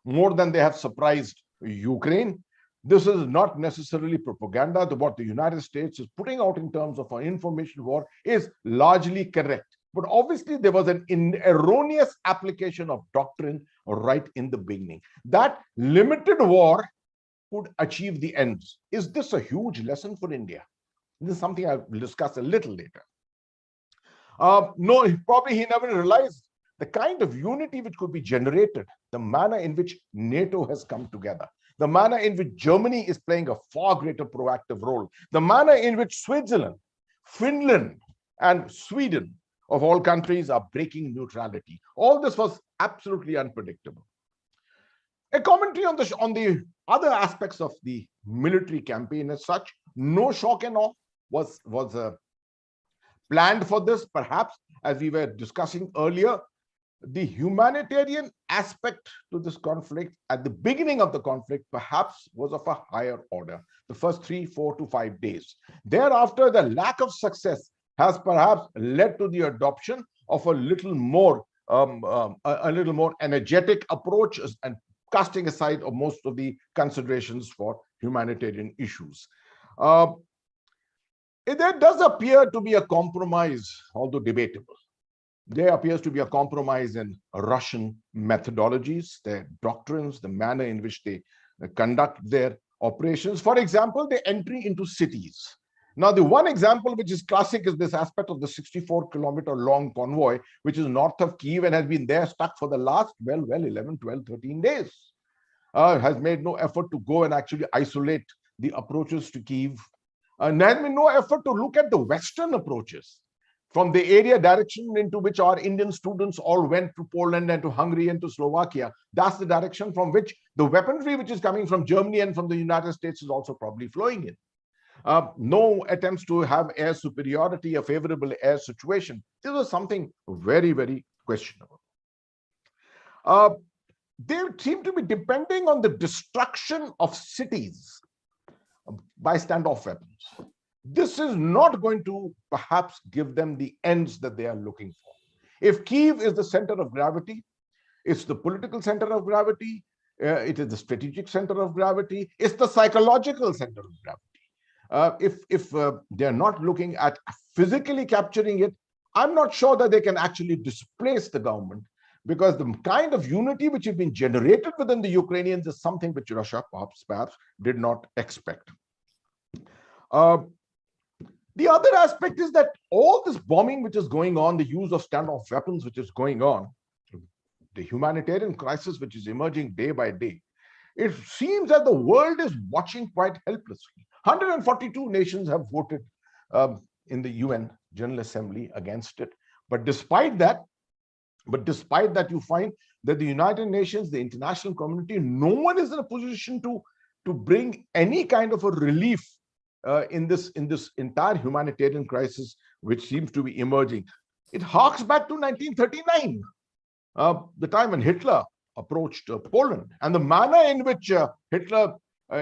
more than they have surprised Ukraine. This is not necessarily propaganda. What the United States is putting out in terms of an information war is largely correct. But obviously, there was an erroneous application of doctrine right in the beginning. That limited war could achieve the ends. Is this a huge lesson for India? This is something I will discuss a little later. No, probably he never realized the kind of unity which could be generated, the manner in which NATO has come together, the manner in which Germany is playing a far greater proactive role, the manner in which Switzerland, Finland, and Sweden, of all countries, are breaking neutrality. All this was absolutely unpredictable. A commentary on the other aspects of the military campaign as such. No shock and awe was planned for this. Perhaps, as we were discussing earlier, the humanitarian aspect to this conflict at the beginning of the conflict perhaps was of a higher order, the first 3, 4 to 5 days. Thereafter, the lack of success has perhaps led to the adoption of a little more energetic approach and casting aside of most of the considerations for humanitarian issues. There does appear to be a compromise, although debatable. There appears to be a compromise in Russian methodologies, their doctrines, the manner in which they conduct their operations. For example, the entry into cities. Now, the one example which is classic is this aspect of the 64-kilometer long convoy, which is north of Kyiv and has been there stuck for the last, 11, 12, 13 days. Has made no effort to go and actually isolate the approaches to Kyiv. And there has been no effort to look at the Western approaches from the area direction into which our Indian students all went to Poland and to Hungary and to Slovakia. That's the direction from which the weaponry which is coming from Germany and from the United States is also probably flowing in. No attempts to have air superiority, a favorable air situation. This was something very, very questionable. They seem to be depending on the destruction of cities by standoff weapons. This is not going to perhaps give them the ends that they are looking for. If Kyiv is the center of gravity, it's the political center of gravity, it is the strategic center of gravity, it's the psychological center of gravity. If they're not looking at physically capturing it, I'm not sure that they can actually displace the government, because the kind of unity which has been generated within the Ukrainians is something which Russia perhaps did not expect. The other aspect is that all this bombing which is going on, the use of standoff weapons which is going on, the humanitarian crisis which is emerging day by day, it seems that the world is watching quite helplessly. 142 nations have voted in the UN General Assembly against it. But despite that, you find that the United Nations, the international community, no one is in a position to bring any kind of a relief in this entire humanitarian crisis which seems to be emerging. It harks back to 1939, the time when Hitler approached Poland, and the manner in which Hitler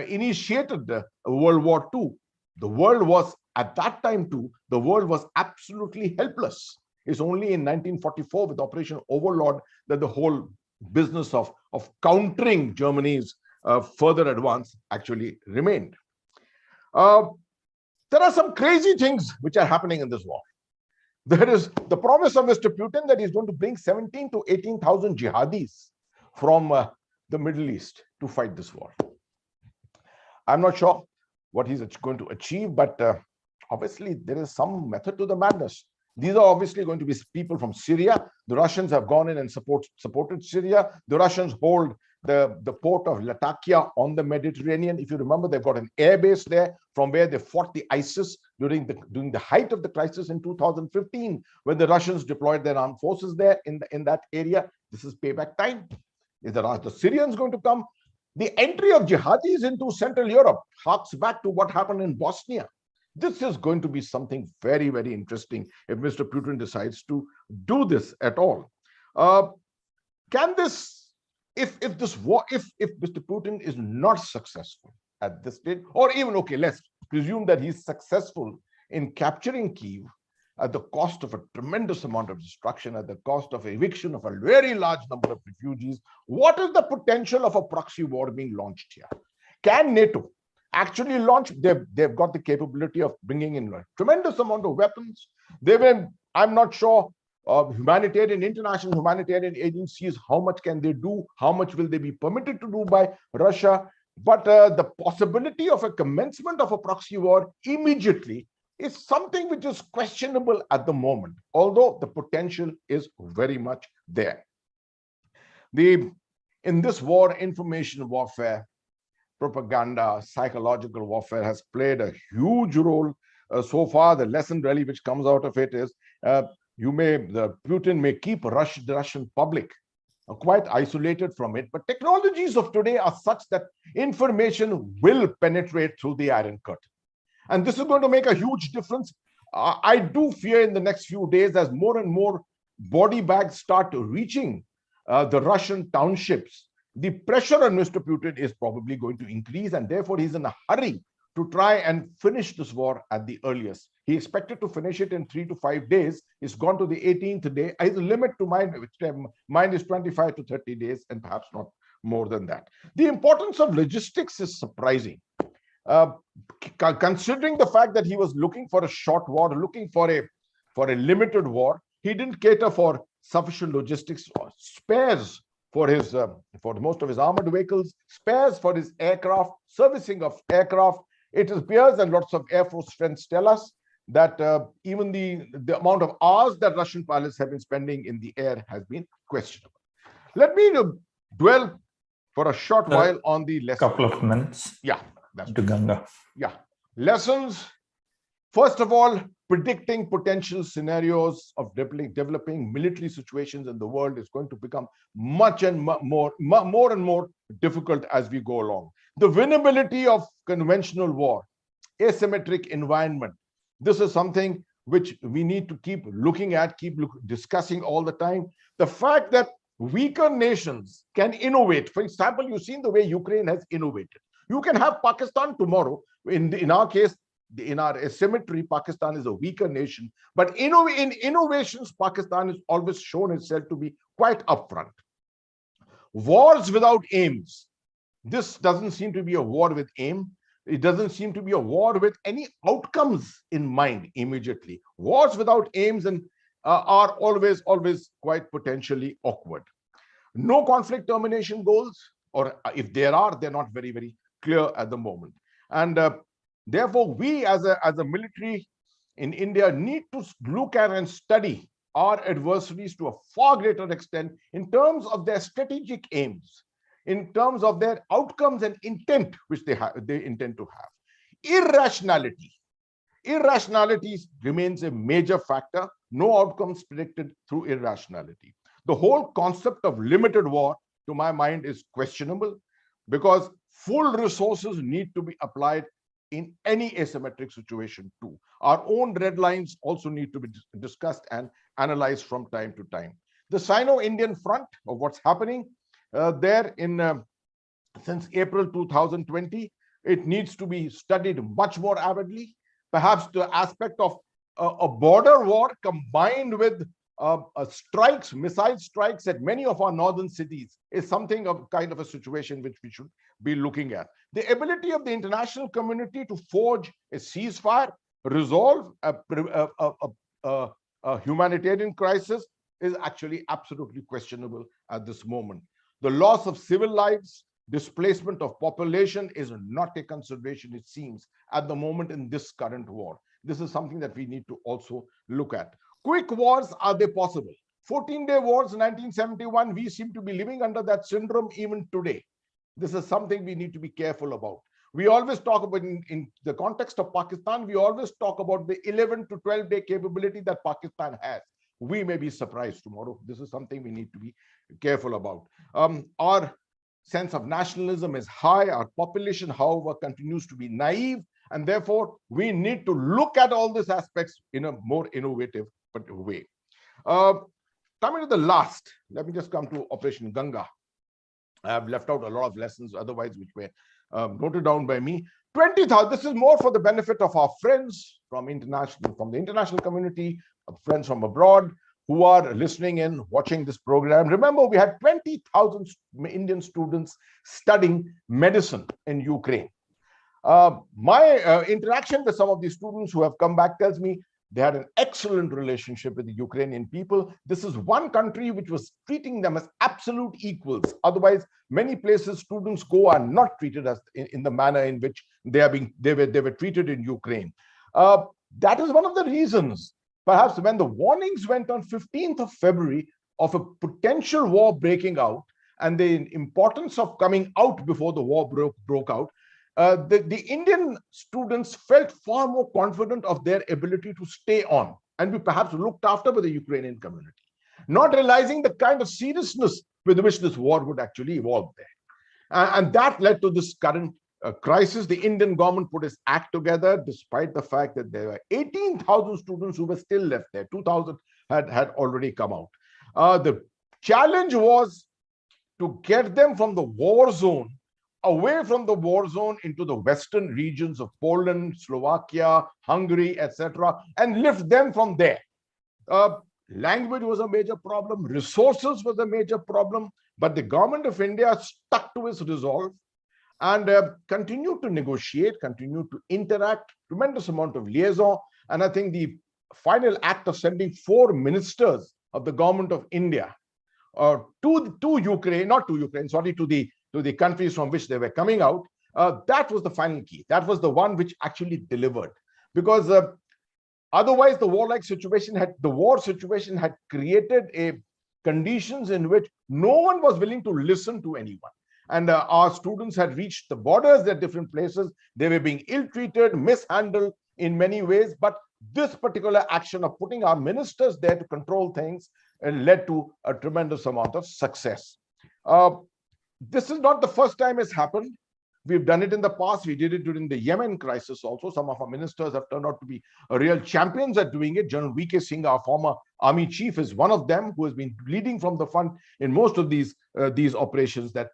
initiated World War II. The world was, at that time too, the world was absolutely helpless. It's only in 1944 with Operation Overlord that the whole business of countering Germany's further advance actually remained. There are some crazy things which are happening in this war. There is the promise of Mr. Putin that he's going to bring 17 to 18,000 jihadis from the Middle East to fight this war. I'm not sure what he's going to achieve, but obviously there is some method to the madness. These are obviously going to be people from Syria. The Russians have gone in and supported Syria. The Russians hold the port of Latakia on the Mediterranean. If you remember, they've got an air base there from where they fought the ISIS during the height of the crisis in 2015, when the Russians deployed their armed forces there in that area. This is payback time. Is the Syrians going to come? The entry of jihadis into Central Europe harks back to what happened in Bosnia. This is going to be something very, very interesting if Mr. Putin decides to do this at all. Can this, if Mr. Putin is not successful at this stage, or even, okay, let's presume that he's successful in capturing Kyiv at the cost of a tremendous amount of destruction, at the cost of eviction of a very large number of refugees, what is the potential of a proxy war being launched here? Can NATO actually launch? They've got the capability of bringing in a tremendous amount of weapons. I'm not sure, international humanitarian agencies, how much can they do? How much will they be permitted to do by Russia? But the possibility of a commencement of a proxy war immediately is something which is questionable at the moment, although the potential is very much there. In this war, information warfare, propaganda, psychological warfare has played a huge role so far. The lesson really which comes out of it is Putin may keep the Russian public quite isolated from it, but technologies of today are such that information will penetrate through the Iron Curtain. And this is going to make a huge difference. I do fear in the next few days, as more and more body bags start reaching the Russian townships, the pressure on Mr. Putin is probably going to increase, and therefore he's in a hurry to try and finish this war at the earliest. He expected to finish it in 3 to 5 days. It's gone to the 18th day. His limit to mine is 25 to 30 days, and perhaps not more than that. The importance of logistics is surprising. Considering the fact that he was looking for a short war, looking for a limited war, he didn't cater for sufficient logistics or spares for most of his armored vehicles, spares for his aircraft, servicing of aircraft. It appears, and lots of Air Force friends tell us, that even the amount of hours that Russian pilots have been spending in the air has been questionable. Let me dwell for a short while on the lessons. Couple of minutes. Yeah. To Ganga. Yeah. Lessons. First of all, predicting potential scenarios of developing military situations in the world is going to become much and more and more difficult as we go along. The winnability of conventional war, asymmetric environment. This is something which we need to keep looking at, discussing all the time. The fact that weaker nations can innovate. For example, you've seen the way Ukraine has innovated. You can have Pakistan tomorrow. In our case, in our asymmetry, Pakistan is a weaker nation. But in innovations, Pakistan has always shown itself to be quite upfront. Wars without aims. This doesn't seem to be a war with aim. It doesn't seem to be a war with any outcomes in mind immediately. Wars without aims and are always quite potentially awkward. No conflict termination goals, or if there are, they're not very clear at the moment. And therefore, we as a military in India need to look at and study our adversaries to a far greater extent in terms of their strategic aims, in terms of their outcomes and intent which they intend to have. Irrationality remains a major factor. No outcomes predicted through irrationality. The whole concept of limited war, to my mind, is questionable, because full resources need to be applied in any asymmetric situation too. Our own red lines also need to be discussed and analyzed from time to time. The Sino-Indian front of what's happening there since April 2020, it needs to be studied much more avidly. Perhaps the aspect of a border war combined with strikes, missile strikes at many of our northern cities is something of kind of a situation which we should be looking at. The ability of the international community to forge a ceasefire, resolve a humanitarian crisis is actually absolutely questionable at this moment. The loss of civil lives, displacement of population is not a consideration, it seems, at the moment in this current war. This is something that we need to also look at. Quick wars, are they possible? 14-day wars, 1971, we seem to be living under that syndrome even today. This is something we need to be careful about. We always talk about, in the context of Pakistan, we always talk about the 11 to 12-day capability that Pakistan has. We may be surprised tomorrow. This is something we need to be careful about. Our sense of nationalism is high. Our population, however, continues to be naive. And therefore, we need to look at all these aspects in a more innovative way. Coming to the last, let me just come to Operation Ganga. I have left out a lot of lessons otherwise which were noted down by me. 20,000, this is more for the benefit of our friends from the international community, friends from abroad who are listening in, watching this program. Remember, we had 20,000 Indian students studying medicine in Ukraine. My interaction with some of these students who have come back tells me they had an excellent relationship with the Ukrainian people. This is one country which was treating them as absolute equals. Otherwise, many places students go are not treated as in the manner in which they were treated in Ukraine. That is one of the reasons, perhaps, when the warnings went on 15th of February of a potential war breaking out and the importance of coming out before the war broke out, the Indian students felt far more confident of their ability to stay on and be perhaps looked after by the Ukrainian community, not realizing the kind of seriousness with which this war would actually evolve there. And that led to this current crisis. The Indian government put its act together, despite the fact that there were 18,000 students who were still left there. 2,000 had already come out. The challenge was to get them from the war zone, away from the war zone into the western regions of Poland, Slovakia, Hungary, etc., and lift them from there. Language was a major problem, resources was a major problem, but the government of India stuck to its resolve and continued to negotiate, continued to interact, tremendous amount of liaison. And I think the final act of sending 4 ministers of the government of India to Ukraine, not to Ukraine, sorry, to the countries from which they were coming out, that was the final key. That was the one which actually delivered. Because otherwise, the war situation had created conditions in which no one was willing to listen to anyone. And our students had reached the borders at different places. They were being ill-treated, mishandled in many ways. But this particular action of putting our ministers there to control things led to a tremendous amount of success. This is not the first time it's happened. We've done it in the past. We did it during the Yemen crisis also. Some of our ministers have turned out to be real champions at doing it. General V.K. Singh, our former army chief, is one of them who has been leading from the front in most of these operations that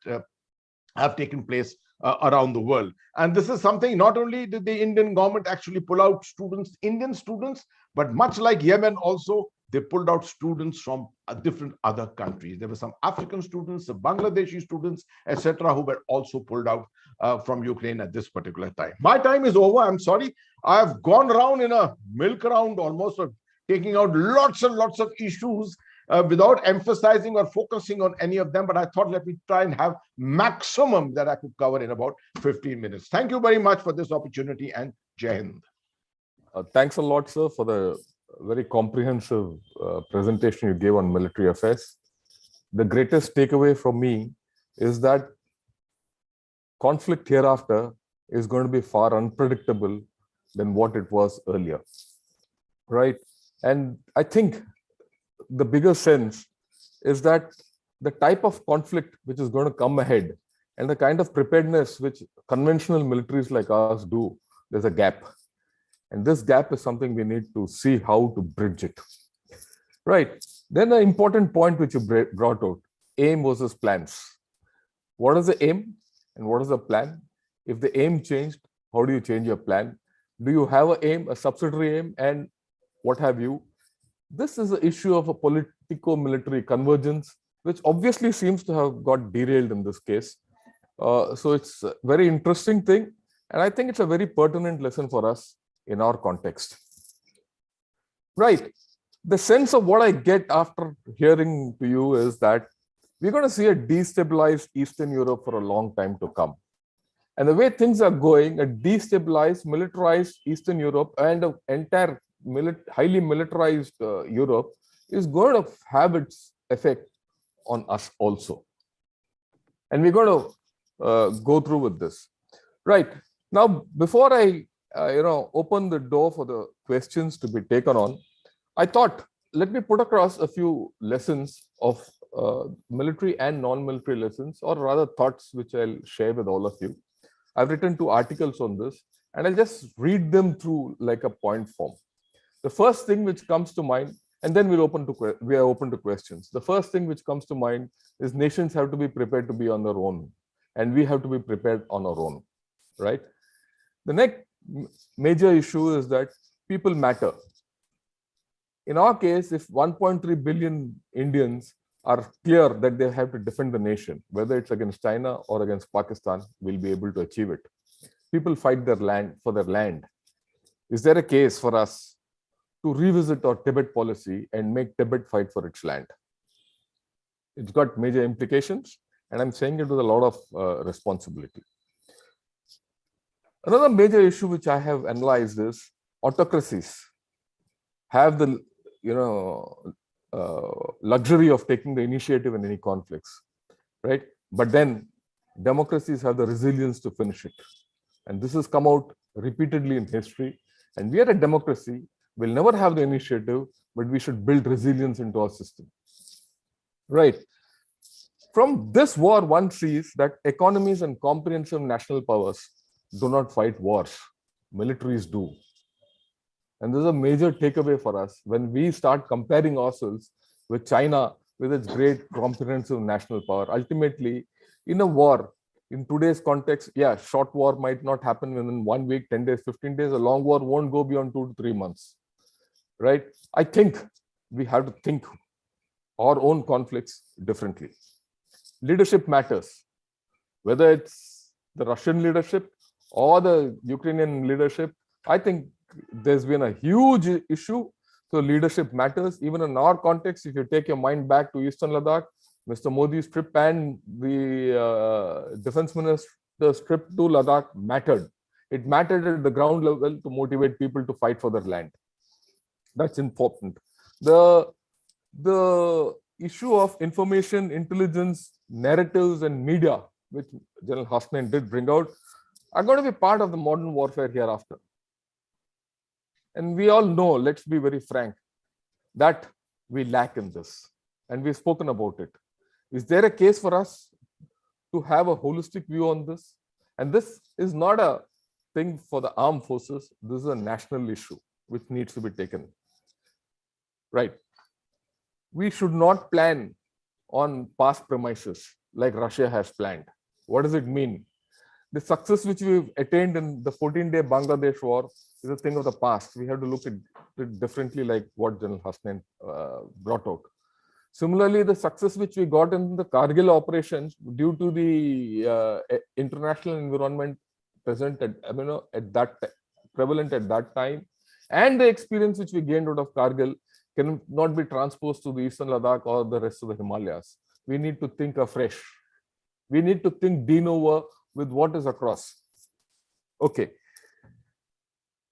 have taken place around the world. And this is something, not only did the Indian government actually pull out students, Indian students, but much like Yemen also, they pulled out students from different other countries. There were some African students, some Bangladeshi students, etc., who were also pulled out from Ukraine at this particular time. My time is over. I'm sorry. I've gone around in a milk round almost of taking out lots and lots of issues without emphasizing or focusing on any of them. But I thought, let me try and have maximum that I could cover in about 15 minutes. Thank you very much for this opportunity, and Jai Hind. Thanks a lot, sir, for the very comprehensive presentation you gave on military affairs. The greatest takeaway from me is that conflict hereafter is going to be far unpredictable than what it was earlier, right? And I think the bigger sense is that the type of conflict which is going to come ahead and the kind of preparedness which conventional militaries like ours do, there's a gap. And this gap is something we need to see how to bridge it, right? Then the important point which you brought out, aim versus plans. What is the aim and what is the plan? If the aim changed, how do you change your plan? Do you have an aim, a subsidiary aim, and what have you? This is the issue of a politico-military convergence, which obviously seems to have got derailed in this case. So it's a very interesting thing. And I think it's a very pertinent lesson for us in our context. Right. The sense of what I get after hearing to you is that we're going to see a destabilized Eastern Europe for a long time to come. And the way things are going, a destabilized, militarized Eastern Europe and an entire highly militarized Europe is going to have its effect on us also. And we're going to go through with this. Right. Now, before I open the door for the questions to be taken on, I thought, let me put across a few lessons of military and non-military lessons, or rather thoughts, which I'll share with all of you. I've written 2 articles on this, and I'll just read them through like a point form. The first thing which comes to mind, and then we are open to questions. The first thing which comes to mind is nations have to be prepared to be on their own, and we have to be prepared on our own, right? The next major issue is that people matter. In our case, if 1.3 billion Indians are clear that they have to defend the nation, whether it's against China or against Pakistan, we'll be able to achieve it. People fight their land for their land. Is there a case for us to revisit our Tibet policy and make Tibet fight for its land? It's got major implications, and I'm saying it with a lot of responsibility. Another major issue which I have analyzed is autocracies have the luxury of taking the initiative in any conflicts, right? But then democracies have the resilience to finish it. And this has come out repeatedly in history. And we are a democracy. We'll never have the initiative, but we should build resilience into our system, right? From this war, one sees that economies and comprehensive national powers do not fight wars. Militaries do. And this is a major takeaway for us when we start comparing ourselves with China, with its great comprehensive national power. Ultimately, in a war, in today's context, yeah, short war might not happen within 1 week, 10 days, 15 days. A long war won't go beyond 2 to 3 months, right? I think we have to think our own conflicts differently. Leadership matters, whether it's the Russian leadership or the Ukrainian leadership. I think there's been a huge issue. So leadership matters. Even in our context, if you take your mind back to Eastern Ladakh, Mr. Modi's trip and the defense minister's trip to Ladakh mattered. It mattered at the ground level to motivate people to fight for their land. That's important. The issue of information, intelligence, narratives, and media, which General Hasnain did bring out, are going to be part of the modern warfare hereafter. And we all know, let's be very frank, that we lack in this. And we've spoken about it. Is there a case for us to have a holistic view on this? And this is not a thing for the armed forces. This is a national issue which needs to be taken. Right. We should not plan on past premises like Russia has planned. What does it mean? The success which we've attained in the 14-day Bangladesh war is a thing of the past. We have to look at it differently, like what General Hasnain brought out. Similarly, the success which we got in the Kargil operations due to the international environment present at that prevalent at that time, and the experience which we gained out of Kargil cannot be transposed to the Eastern Ladakh or the rest of the Himalayas. We need to think afresh. We need to think de novo with what is across. Okay.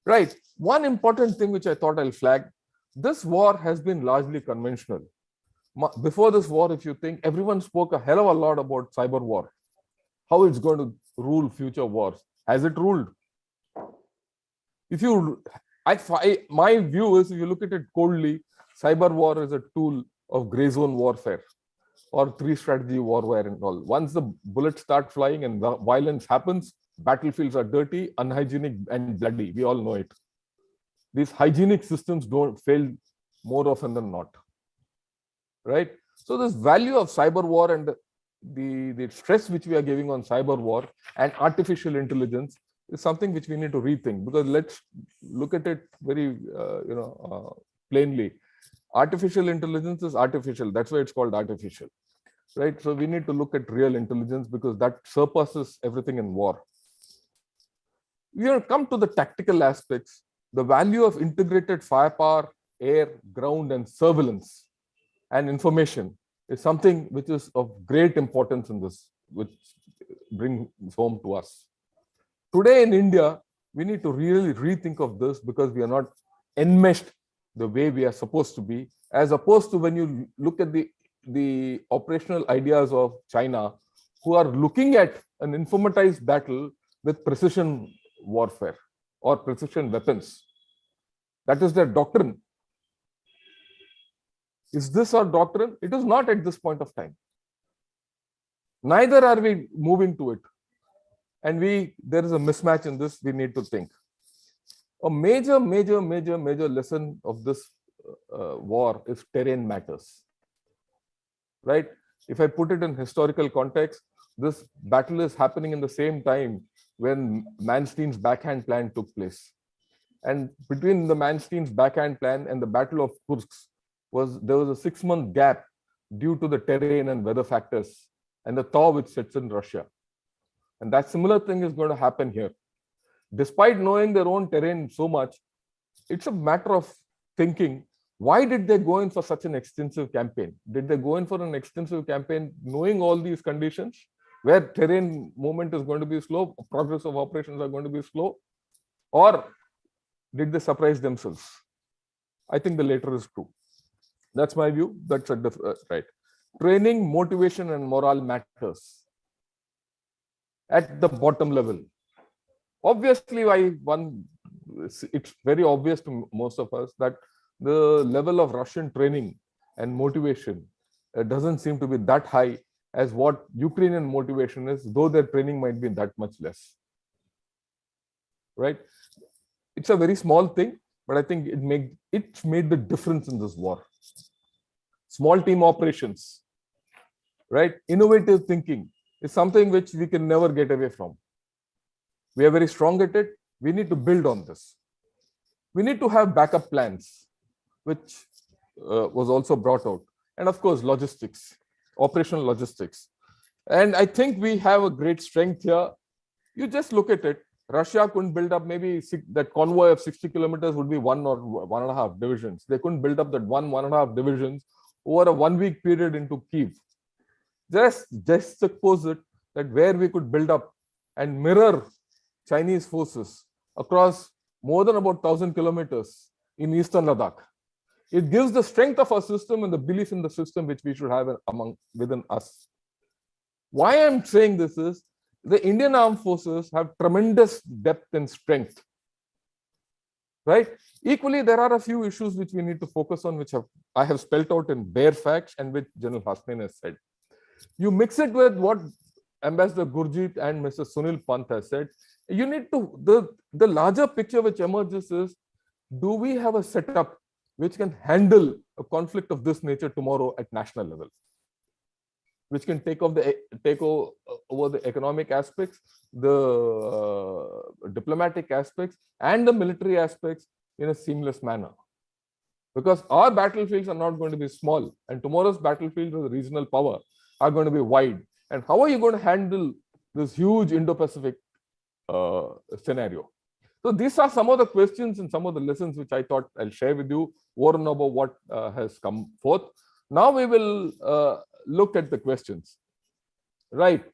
Right. One important thing which I thought I'll flag, this war has been largely conventional. Before this war, if you think, everyone spoke a hell of a lot about cyber war, how it's going to rule future wars. Has it ruled? If you, my view is, if you look at it coldly, cyber war is a tool of gray zone warfare or three-strategy warfare and all. Once the bullets start flying and violence happens, battlefields are dirty, unhygienic, and bloody. We all know it. These hygienic systems don't fail more often than not. Right? So this value of cyber war and the stress which we are giving on cyber war and artificial intelligence is something which we need to rethink, because let's look at it very plainly. Artificial intelligence is artificial. That's why it's called artificial. Right? So we need to look at real intelligence, because that surpasses everything in war. We have come to the tactical aspects. The value of integrated firepower, air, ground, and surveillance and information is something which is of great importance in this, which brings home to us. Today in India, we need to really rethink of this, because we are not enmeshed the way we are supposed to be, as opposed to when you look at the operational ideas of China, who are looking at an informatized battle with precision warfare or precision weapons. That is their doctrine. Is this our doctrine? It is not at this point of time. Neither are we moving to it. And there is a mismatch in this. We need to think. A major lesson of this war is terrain matters. Right? If I put it in historical context, this battle is happening in the same time when Manstein's backhand plan took place. And between the Manstein's backhand plan and the Battle of Kursk, there was a 6-month gap due to the terrain and weather factors and the thaw which sets in Russia. And that similar thing is going to happen here. Despite knowing their own terrain so much, it's a matter of thinking, why did they go in for such an extensive campaign? Did they go in for an extensive campaign knowing all these conditions, where terrain movement is going to be slow, progress of operations are going to be slow? Or did they surprise themselves? I think the latter is true. That's my view. That's right. Training, motivation, and morale matters at the bottom level. Obviously, it's very obvious to most of us that the level of Russian training and motivation doesn't seem to be that high as what Ukrainian motivation is, though their training might be that much less. Right? It's a very small thing, but I think it made the difference in this war. Small team operations, right? Innovative thinking is something which we can never get away from. We are very strong at it. We need to build on this. We need to have backup plans, which was also brought out. And of course, logistics, operational logistics. And I think we have a great strength here. You just look at it. Russia couldn't build up that convoy of 60 kilometers would be 1 or 1.5 divisions. They couldn't build up that 1.5 divisions over a 1-week period into Kyiv. Just suppose it that where we could build up and mirror Chinese forces across more than about 1,000 kilometers in Eastern Ladakh. It gives the strength of our system and the belief in the system which we should have within us. Why I'm saying this is, the Indian armed forces have tremendous depth and strength. Right? Equally, there are a few issues which we need to focus on, which I have spelled out in bare facts and which General Hasnain has said. You mix it with what Ambassador Gurjeet and Mr. Sunil Pant has said. You need to, the larger picture which emerges is, do we have a setup which can handle a conflict of this nature tomorrow at national level, which can take over the economic aspects, the diplomatic aspects, and the military aspects in a seamless manner? Because our battlefields are not going to be small, and tomorrow's battlefields of the regional power are going to be wide. And how are you going to handle this huge Indo-Pacific scenario? So these are some of the questions and some of the lessons which I thought I'll share with you over and above what has come forth. Now we will look at the questions. Right.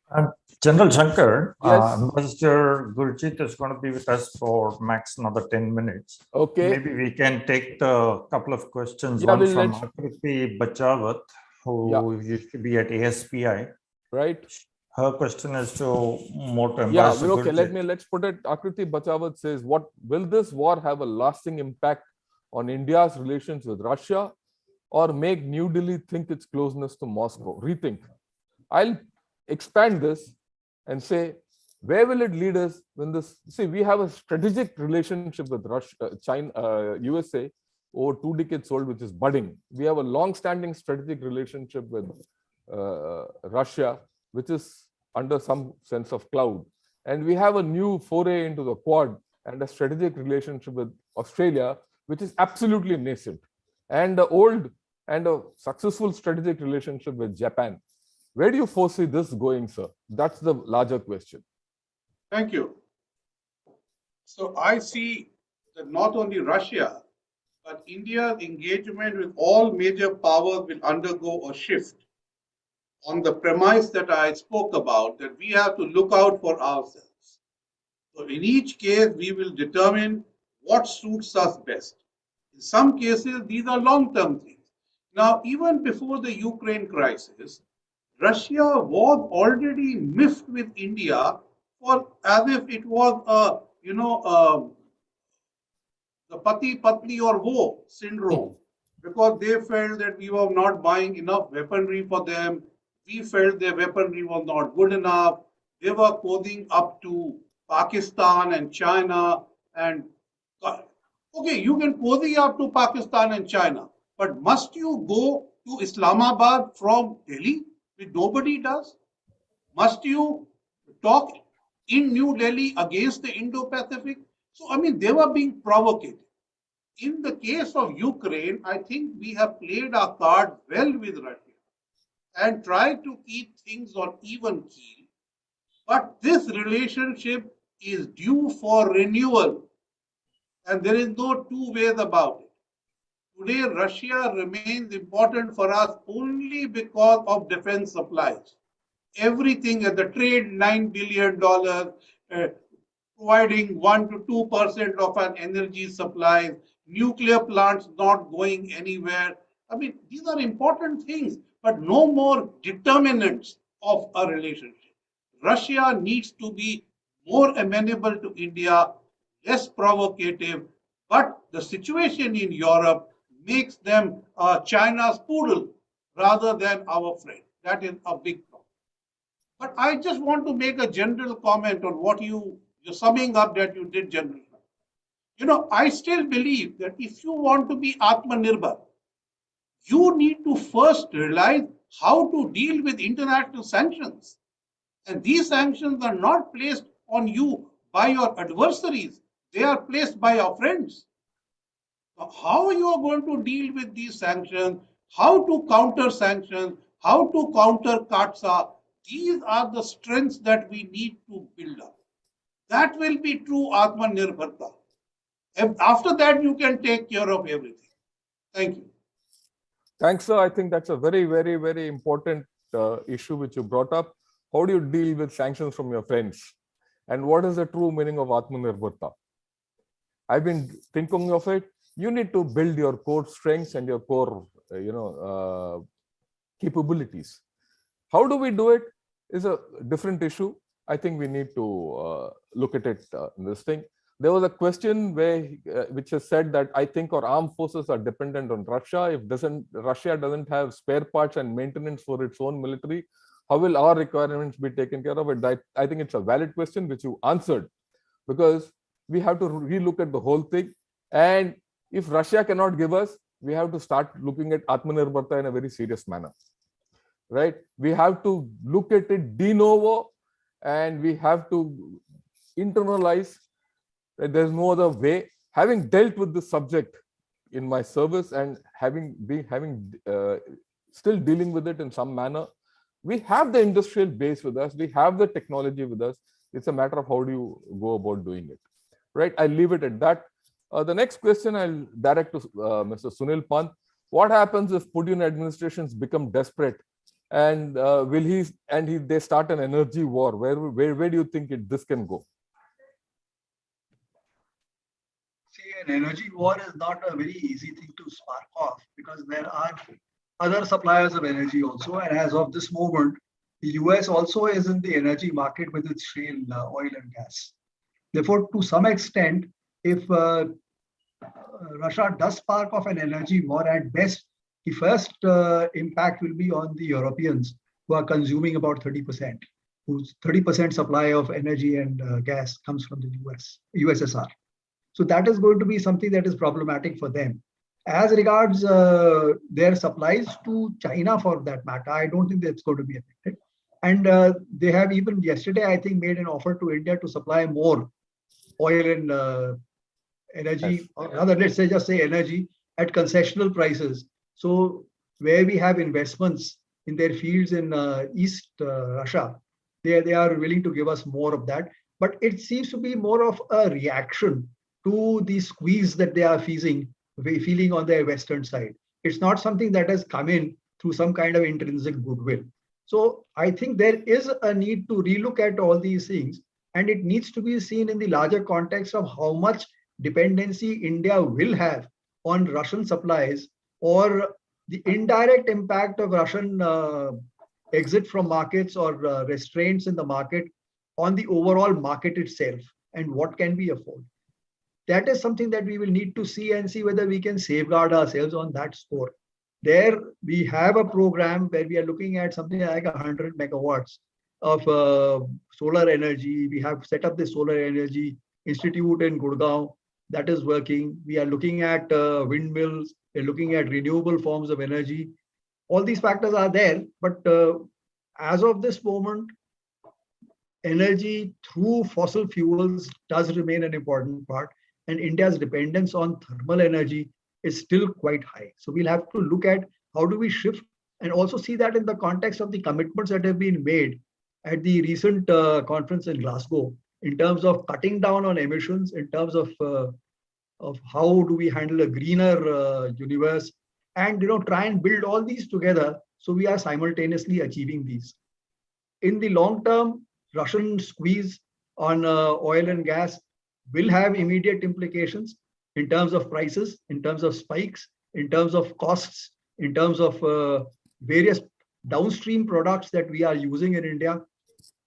General Shankar, Yes. Ambassador Gurjit is going to be with us for max another 10 minutes. Okay. Maybe we can take the couple of questions. Yeah, One we'll from let's- Akriti Bachawat, who used to be at ASPI. Right. Her question is to more to Yeah, Ambassador okay. Gurjit. Let's put it. Akriti Bachawat says, "What will this war have a lasting impact on India's relations with Russia, or make New Delhi think its closeness to Moscow? Rethink." I'll expand this and say, where will it lead us when this? See, we have a strategic relationship with Russia, China, USA, over 2 decades old, which is budding. We have a long-standing strategic relationship with Russia, which is under some sense of cloud. And we have a new foray into the Quad and a strategic relationship with Australia, which is absolutely nascent, and the old and a successful strategic relationship with Japan. Where do you foresee this going, sir? That's the larger question. Thank you. So I see that not only Russia, but India's engagement with all major powers will undergo a shift on the premise that I spoke about, that we have to look out for ourselves. So in each case, we will determine what suits us best. In some cases, these are long-term things. Now, even before the Ukraine crisis, Russia was already miffed with India for as if it was a, the pati patni or wo syndrome, because they felt that we were not buying enough weaponry for them. We felt their weaponry was not good enough. They were coding up to Pakistan and China. And okay, you can cozy up to Pakistan and China, but must you go to Islamabad from Delhi, which nobody does? Must you talk in New Delhi against the Indo-Pacific? So, I mean, they were being provocative. In the case of Ukraine, I think we have played our card well with Russia and tried to keep things on even keel. But this relationship is due for renewal, and there is no two ways about it. Today, Russia remains important for us only because of defense supplies. Everything at the trade, $9 billion, providing 1 to 2% of an energy supply, nuclear plants not going anywhere. I mean, these are important things, but no more determinants of a relationship. Russia needs to be more amenable to India, less provocative, but the situation in Europe makes them China's poodle rather than our friend. That is a big problem. But I just want to make a general comment on what you're summing up that you did, General. You know, I still believe that if you want to be Atmanirbhar, you need to first realize how to deal with international sanctions. And these sanctions are not placed on you by your adversaries, they are placed by your friends. So how you are going to deal with these sanctions, how to counter sanctions, how to counter Katsa, these are the strengths that we need to build up. That will be true Atmanirbharta. After that, you can take care of everything. Thank you. Thanks, sir. I think that's a very, very, very important issue which you brought up. How do you deal with sanctions from your friends? And what is the true meaning of Atmanirbharta? I've been thinking of it. You need to build your core strengths and your core, capabilities. How do we do it is a different issue. I think we need to look at it in this thing. There was a question where which has said that I think our armed forces are dependent on Russia. If Russia doesn't have spare parts and maintenance for its own military, how will our requirements be taken care of? I think it's a valid question which you answered, because we have to relook at the whole thing. And if Russia cannot give us, we have to start looking at Atmanirbharta in a very serious manner. Right? We have to look at it de novo, and we have to internalize that there's no other way. Having dealt with this subject in my service and still dealing with it in some manner, we have the industrial base with us, we have the technology with us. It's a matter of how do you go about doing it. right? I'll leave it at that. The next question I'll direct to Mr. Sunil Pant. What happens if Putin administrations become desperate and they start an energy war? Where do you think this can go? See, an energy war is not a very easy thing to spark off because there are other suppliers of energy also. And as of this moment, the US also is in the energy market with its shale oil and gas. Therefore, to some extent, if Russia does spark off an energy war, at best, the first impact will be on the Europeans who are consuming about 30%, whose 30% supply of energy and gas comes from the USSR. So that is going to be something that is problematic for them. As regards their supplies to China, for that matter, I don't think that's going to be affected. And they have even yesterday, I think, made an offer to India to supply more oil and energy, Yes. or rather, let's just say energy at concessional prices. So where we have investments in their fields in East Russia, they are willing to give us more of that. But it seems to be more of a reaction to the squeeze that they are feeling on their western side. It's not something that has come in through some kind of intrinsic goodwill. So I think there is a need to relook at all these things, and it needs to be seen in the larger context of how much dependency India will have on Russian supplies, or the indirect impact of Russian exit from markets or restraints in the market on the overall market itself, and what can we afford. That is something that we will need to see and see whether we can safeguard ourselves on that score. There we have a program where we are looking at something like 100 megawatts of solar energy. We have set up the Solar Energy Institute in Gurgaon that is working. We are looking at windmills. We're looking at renewable forms of energy. All these factors are there, but as of this moment, energy through fossil fuels does remain an important part, and India's dependence on thermal energy is still quite high. So we'll have to look at how do we shift, and also see that in the context of the commitments that have been made at the recent conference in Glasgow in terms of cutting down on emissions, in terms of how do we handle a greener universe, and try and build all these together so we are simultaneously achieving these. In the long term, Russian squeeze on oil and gas will have immediate implications in terms of prices, in terms of spikes, in terms of costs, in terms of various downstream products that we are using in India.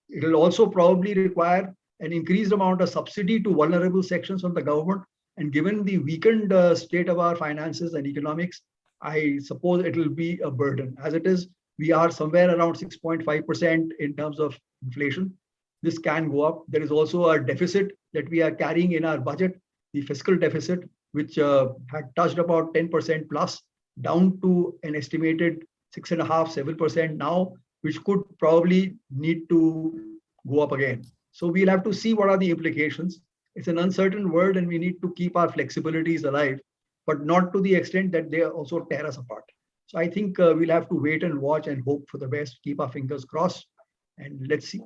It will also probably require an increased amount of subsidy to vulnerable sections of the government. And given the weakened state of our finances and economics, I suppose it will be a burden. As it is, we are somewhere around 6.5% in terms of inflation. This can go up. There is also a deficit that we are carrying in our budget, the fiscal deficit, which had touched about 10% plus, down to an estimated 6.5–7% now, which could probably need to go up again. So we'll have to see what are the implications. It's an uncertain world, and we need to keep our flexibilities alive, but not to the extent that they also tear us apart. So I think we'll have to wait and watch and hope for the best, keep our fingers crossed, and let's see.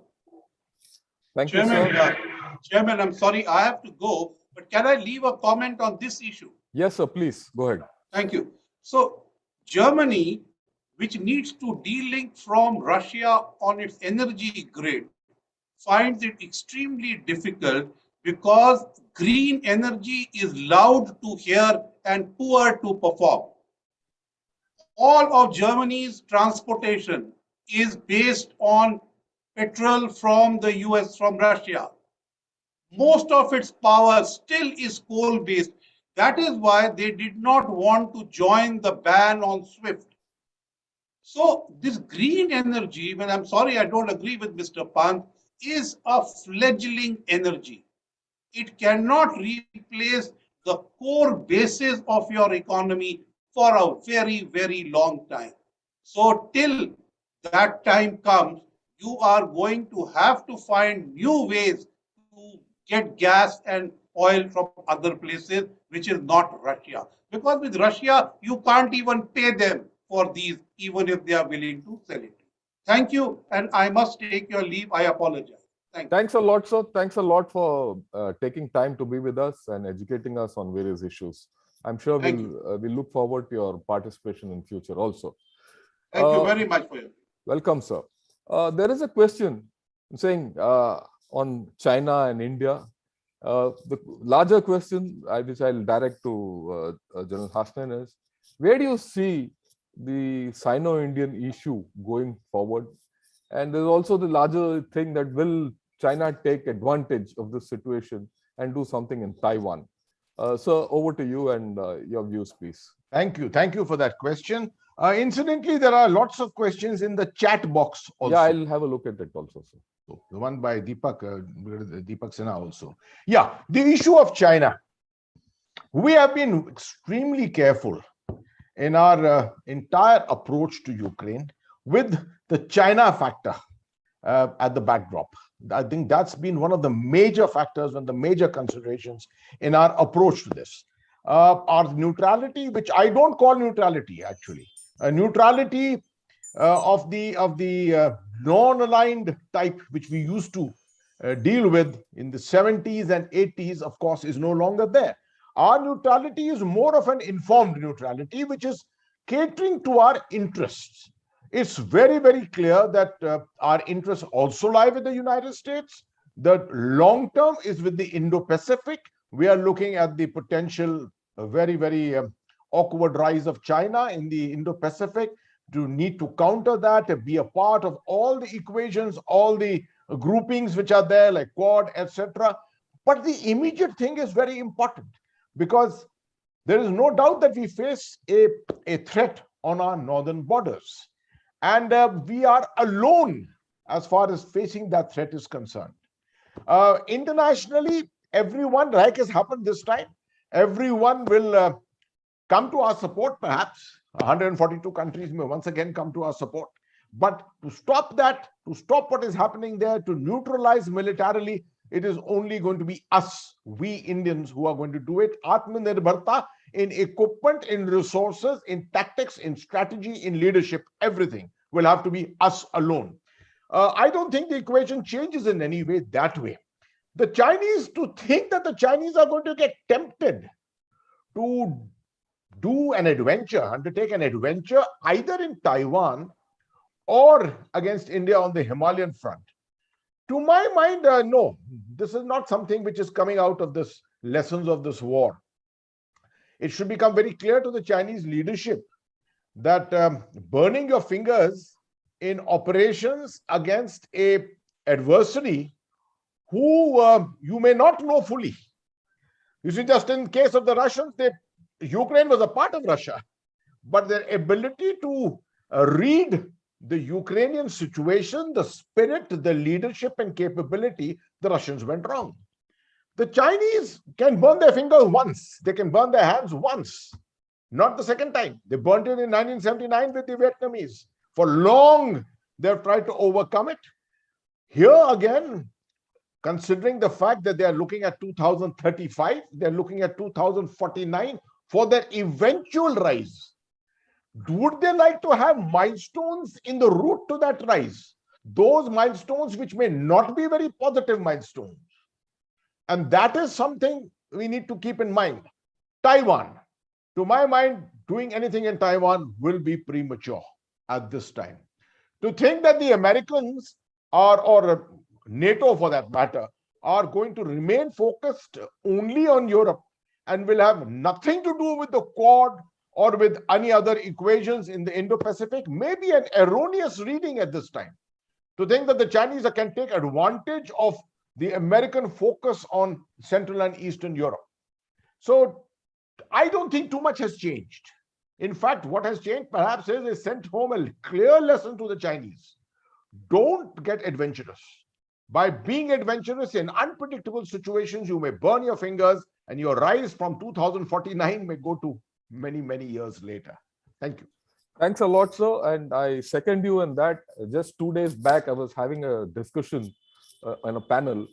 Thank you, Chairman, sir. Chairman, I'm sorry, I have to go, but can I leave a comment on this issue? Yes, sir, please go ahead. Thank you. So Germany, which needs to de-link from Russia on its energy grid, finds it extremely difficult because green energy is loud to hear and poor to perform. All of Germany's transportation is based on petrol from the US, from Russia. Most of its power still is coal-based. That is why they did not want to join the ban on SWIFT. So this green energy, when I'm sorry, I don't agree with Mr. Pant, is a fledgling energy. It cannot replace the core basis of your economy for a very, very long time. So till that time comes, you are going to have to find new ways to get gas and oil from other places, which is not Russia. Because with Russia, you can't even pay them for these, even if they are willing to sell it. Thank you, and I must take your leave. I apologize. Thanks a lot, sir. Thanks a lot for taking time to be with us and educating us on various issues. I'm sure we'll look forward to your participation in future also. Thank you very much for your. Welcome, sir. There is a question saying on China and India. The larger question, which I'll direct to General Hasnain, is where do you see the Sino-Indian issue going forward? And there's also the larger thing that will China take advantage of this situation and do something in Taiwan? So over to you and your views, please. Thank you. Thank you for that question. Incidentally, there are lots of questions in the chat box also. Yeah, I'll have a look at it also, sir. The one by Deepak Sinha also. Yeah, the issue of China. We have been extremely careful in our entire approach to Ukraine with the China factor at the backdrop. I think that's been one of the major factors, one of the major considerations in our approach to this. Our neutrality, which I don't call neutrality actually, neutrality of the non-aligned type, which we used to deal with in the 70s and 80s, of course, is no longer there. Our neutrality is more of an informed neutrality, which is catering to our interests. It's very, very clear that our interests also lie with the United States. The long term is with the Indo-Pacific. We are looking at the potential very, very awkward rise of China in the Indo-Pacific. To need to counter that, to be a part of all the equations, all the groupings which are there, like Quad, etc. But the immediate thing is very important, because there is no doubt that we face a threat on our northern borders. And we are alone as far as facing that threat is concerned. Internationally, everyone, like has happened this time, everyone will come to our support, perhaps. 142 countries may once again come to our support. But to stop that, to stop what is happening there, to neutralize militarily, it is only going to be us, we Indians, who are going to do it. Atmanirbharta in equipment, in resources, in tactics, in strategy, in leadership, everything will have to be us alone. I don't think the equation changes in any way that way. The Chinese, to think that the Chinese are going to get tempted to do an adventure, undertake an adventure either in Taiwan or against India on the Himalayan front. To my mind, no, this is not something which is coming out of this lessons of this war. It should become very clear to the Chinese leadership that burning your fingers in operations against a adversary who you may not know fully. You see, just in case of the Russians, Ukraine was a part of Russia, but their ability to read the Ukrainian situation, the spirit, the leadership and capability, the Russians went wrong. The Chinese can burn their fingers once, they can burn their hands once, not the second time. They burnt it in 1979 with the Vietnamese. For long, they've tried to overcome it. Here again, considering the fact that they are looking at 2035, they're looking at 2049 for their eventual rise. Would they like to have milestones in the route to that rise? Those milestones which may not be very positive milestones. And that is something we need to keep in mind. Taiwan, to my mind, doing anything in Taiwan will be premature at this time. To think that the Americans are, or NATO for that matter, are going to remain focused only on Europe and will have nothing to do with the Quad or with any other equations in the Indo-Pacific may be an erroneous reading at this time. To think that the Chinese can take advantage of the American focus on Central and Eastern Europe. So I don't think too much has changed. In fact, what has changed perhaps is they sent home a clear lesson to the Chinese. Don't get adventurous. By being adventurous in unpredictable situations, you may burn your fingers and your rise from 2049 may go to many, many years later. Thank you. Thanks a lot, sir. And I second you in that. Just 2 days back, I was having a discussion on a panel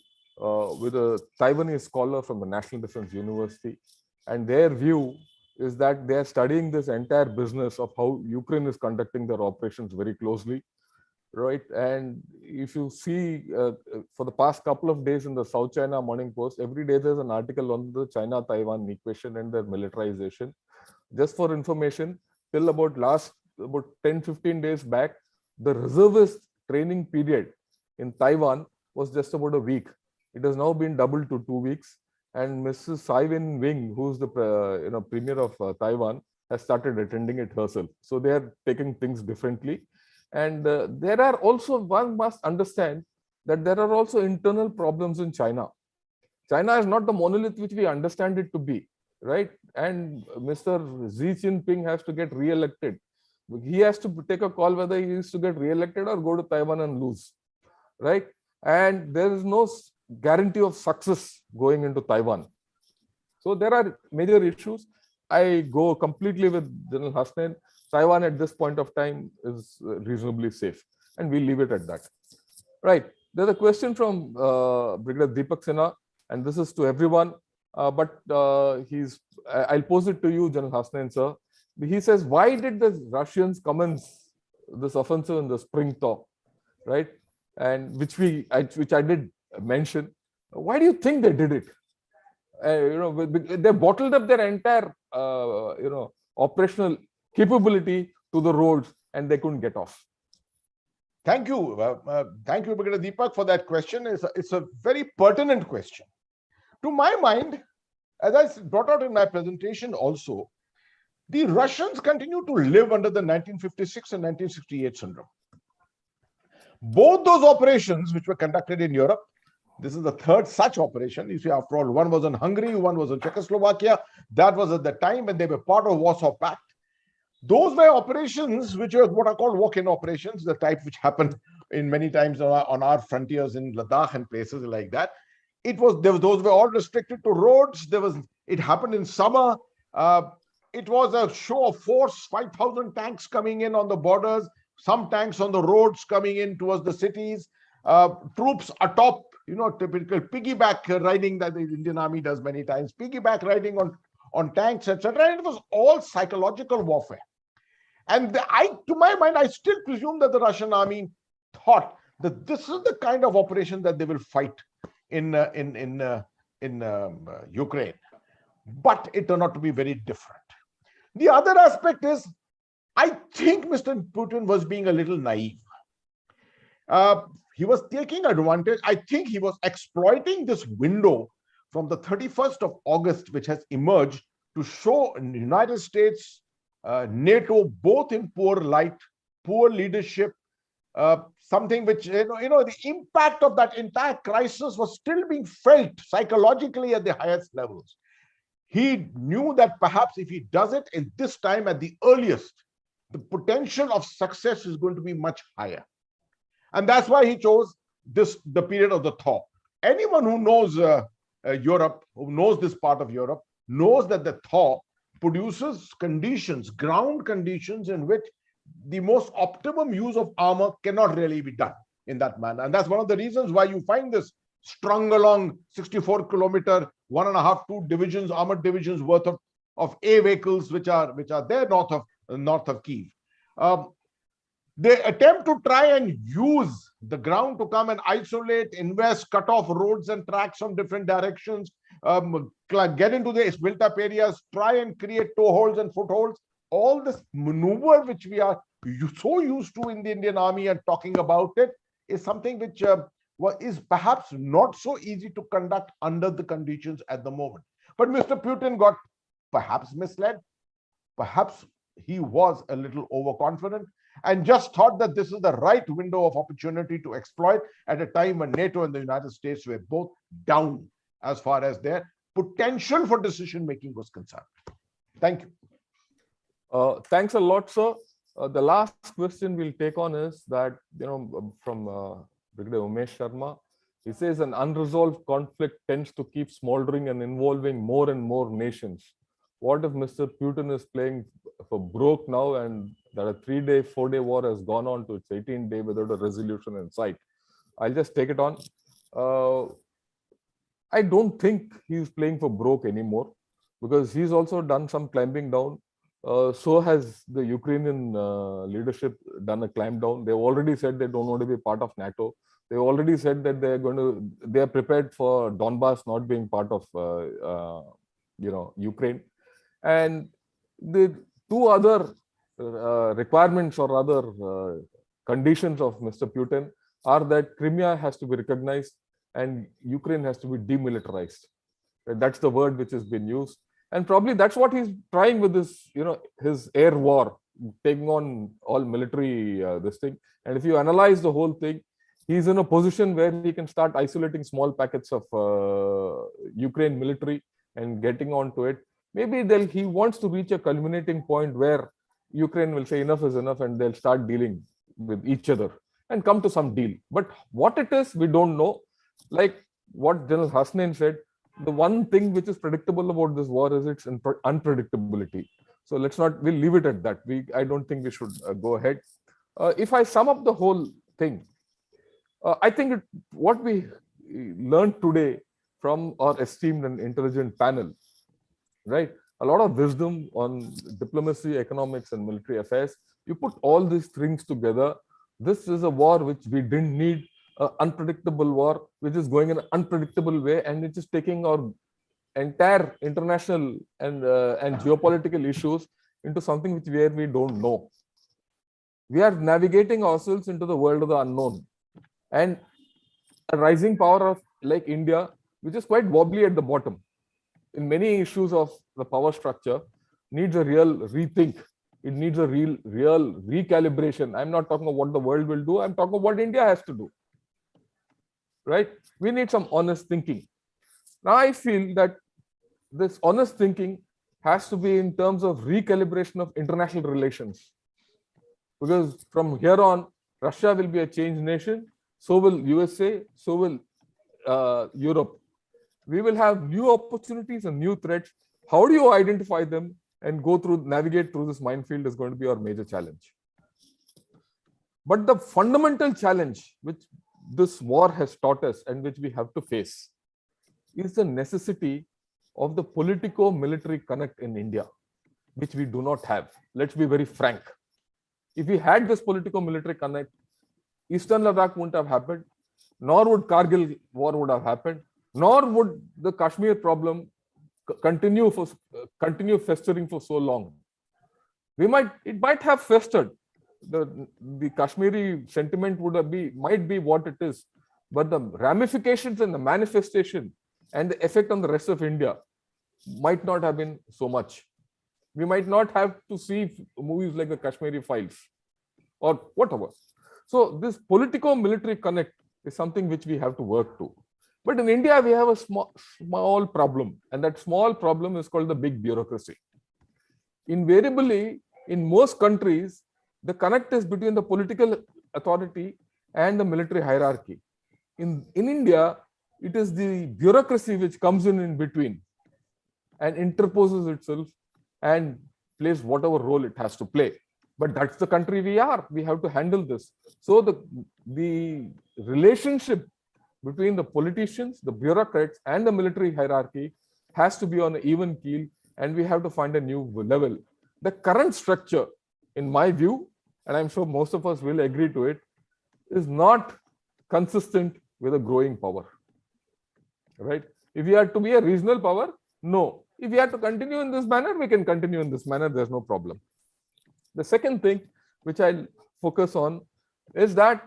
with a Taiwanese scholar from the National Defense University. And their view is that they are studying this entire business of how Ukraine is conducting their operations very closely. right? And if you see for the past couple of days in the South China Morning Post, every day there's an article on the China-Taiwan equation and their militarization. Just for information, till about 10-15 days back, the reservist training period in Taiwan was just about a week. It has now been doubled to 2 weeks. And Mrs. Tsai Ing-wen, who's the premier of Taiwan, has started attending it herself. So they are taking things differently. And there are also, one must understand that there are also internal problems in China. China is not the monolith which we understand it to be, right? And Mr. Xi Jinping has to get re-elected. He has to take a call whether he is to get re-elected or go to Taiwan and lose, right? And there is no guarantee of success going into Taiwan. So there are major issues. I go completely with General Hasnain. Taiwan at this point of time is reasonably safe, and we'll leave it at that. Right. There's a question from Brigadier Deepak Sinha, and this is to everyone, but I'll pose it to you, General Hasnain, sir. He says, why did the Russians commence this offensive in the spring thaw, right? And which I did mention. Why do you think they did it? They bottled up their entire, operational capability to the roads, and they couldn't get off. Thank you. Thank you, Brigadier Deepak, for that question. It's a very pertinent question. To my mind, as I brought out in my presentation also, the Russians continue to live under the 1956 and 1968 syndrome. Both those operations, which were conducted in Europe, this is the third such operation. You see, after all, one was in Hungary, one was in Czechoslovakia. That was at the time when they were part of Warsaw Pact. Those were operations which are what are called walk-in operations, the type which happened in many times on our frontiers in Ladakh and places like that. Those were all restricted to roads. It happened in summer. It was a show of force, 5,000 tanks coming in on the borders, some tanks on the roads coming in towards the cities, troops atop, typical piggyback riding that the Indian Army does many times, piggyback riding on tanks, etc. And it was all psychological warfare. And to my mind, I still presume that the Russian army thought that this is the kind of operation that they will fight in Ukraine. But it turned out to be very different. The other aspect is, I think Mr. Putin was being a little naive. He was taking advantage. I think he was exploiting this window from the 31st of August, which has emerged to show the United States, NATO, both in poor light, poor leadership, something which, the impact of that entire crisis was still being felt psychologically at the highest levels. He knew that perhaps if he does it in this time at the earliest, the potential of success is going to be much higher. And that's why he chose the period of the thaw. Anyone who knows Europe, who knows this part of Europe, knows that the thaw produces conditions, ground conditions, in which the most optimum use of armor cannot really be done in that manner. And that's one of the reasons why you find this strung along 64-kilometer, 1.5, 2 divisions, armored divisions worth of A vehicles, which are there north of Kyiv. They attempt to try and use the ground to come and isolate, invest, cut off roads and tracks from different directions, get into the built-up areas, try and create toeholds and footholds. All this maneuver which we are so used to in the Indian Army and talking about it is something which is perhaps not so easy to conduct under the conditions at the moment. But Mr. Putin got perhaps misled. Perhaps he was a little overconfident and just thought that this is the right window of opportunity to exploit at a time when NATO and the United States were both down as far as their potential for decision-making was concerned. Thank you. Thanks a lot, sir. The last question we'll take on is that, from Brigadier Umesh Sharma. He says an unresolved conflict tends to keep smoldering and involving more and more nations. What if Mr. Putin is playing for broke now and that a 3-day, 4-day war has gone on to its 18th day without a resolution in sight? I'll just take it on. I don't think he's playing for broke anymore, because he's also done some climbing down. So has the Ukrainian leadership done a climb down. They've already said they don't want to be part of NATO. They already said that they are prepared for Donbass not being part of Ukraine. And the two other requirements or other conditions of Mr. Putin are that Crimea has to be recognized and Ukraine has to be demilitarized. That's the word which has been used. And probably that's what he's trying with this, his air war, taking on all military this thing. And if you analyze the whole thing, he's in a position where he can start isolating small packets of Ukraine military and getting onto it. Maybe he wants to reach a culminating point where Ukraine will say enough is enough and they'll start dealing with each other and come to some deal. But what it is, we don't know. Like what General Hasnain said, the one thing which is predictable about this war is its unpredictability. So we'll leave it at that. I don't think we should go ahead. If I sum up the whole thing, I think what we learned today from our esteemed and intelligent panel, right? A lot of wisdom on diplomacy, economics, and military affairs. You put all these things together. This is a war which we didn't need. Unpredictable war, which is going in an unpredictable way, and it is taking our entire international and geopolitical issues into something where we don't know. We are navigating ourselves into the world of the unknown, and a rising power of like India, which is quite wobbly at the bottom, in many issues of the power structure, needs a real rethink. It needs a real recalibration. I'm not talking about what the world will do. I'm talking about what India has to do. Right? We need some honest thinking. Now I feel that this honest thinking has to be in terms of recalibration of international relations. Because from here on, Russia will be a changed nation, so will USA, so will Europe. We will have new opportunities and new threats. How do you identify them and navigate through this minefield is going to be our major challenge. But the fundamental challenge which this war has taught us and which we have to face is the necessity of the politico-military connect in India, which we do not have. Let's be very frank. If we had this politico-military connect, Eastern Ladakh wouldn't have happened, nor would Kargil war would have happened, nor would the Kashmir problem continue festering for so long. It might have festered. The Kashmiri sentiment might be what it is, but the ramifications and the manifestation and the effect on the rest of India might not have been so much. We might not have to see movies like the Kashmiri Files or whatever. So this politico-military connect is something which we have to work to. But in India, we have a small problem, and that small problem is called the big bureaucracy. Invariably, in most countries, the connect is between the political authority and the military hierarchy. In India, it is the bureaucracy which comes in between and interposes itself and plays whatever role it has to play. But that's the country we are. We have to handle this. So the relationship between the politicians, the bureaucrats, and the military hierarchy has to be on an even keel, and we have to find a new level. The current structure, in my view, and I'm sure most of us will agree to it, is not consistent with a growing power. Right? If we are to be a regional power, no. If we are to continue in this manner, we can continue in this manner. There's no problem. The second thing which I'll focus on is that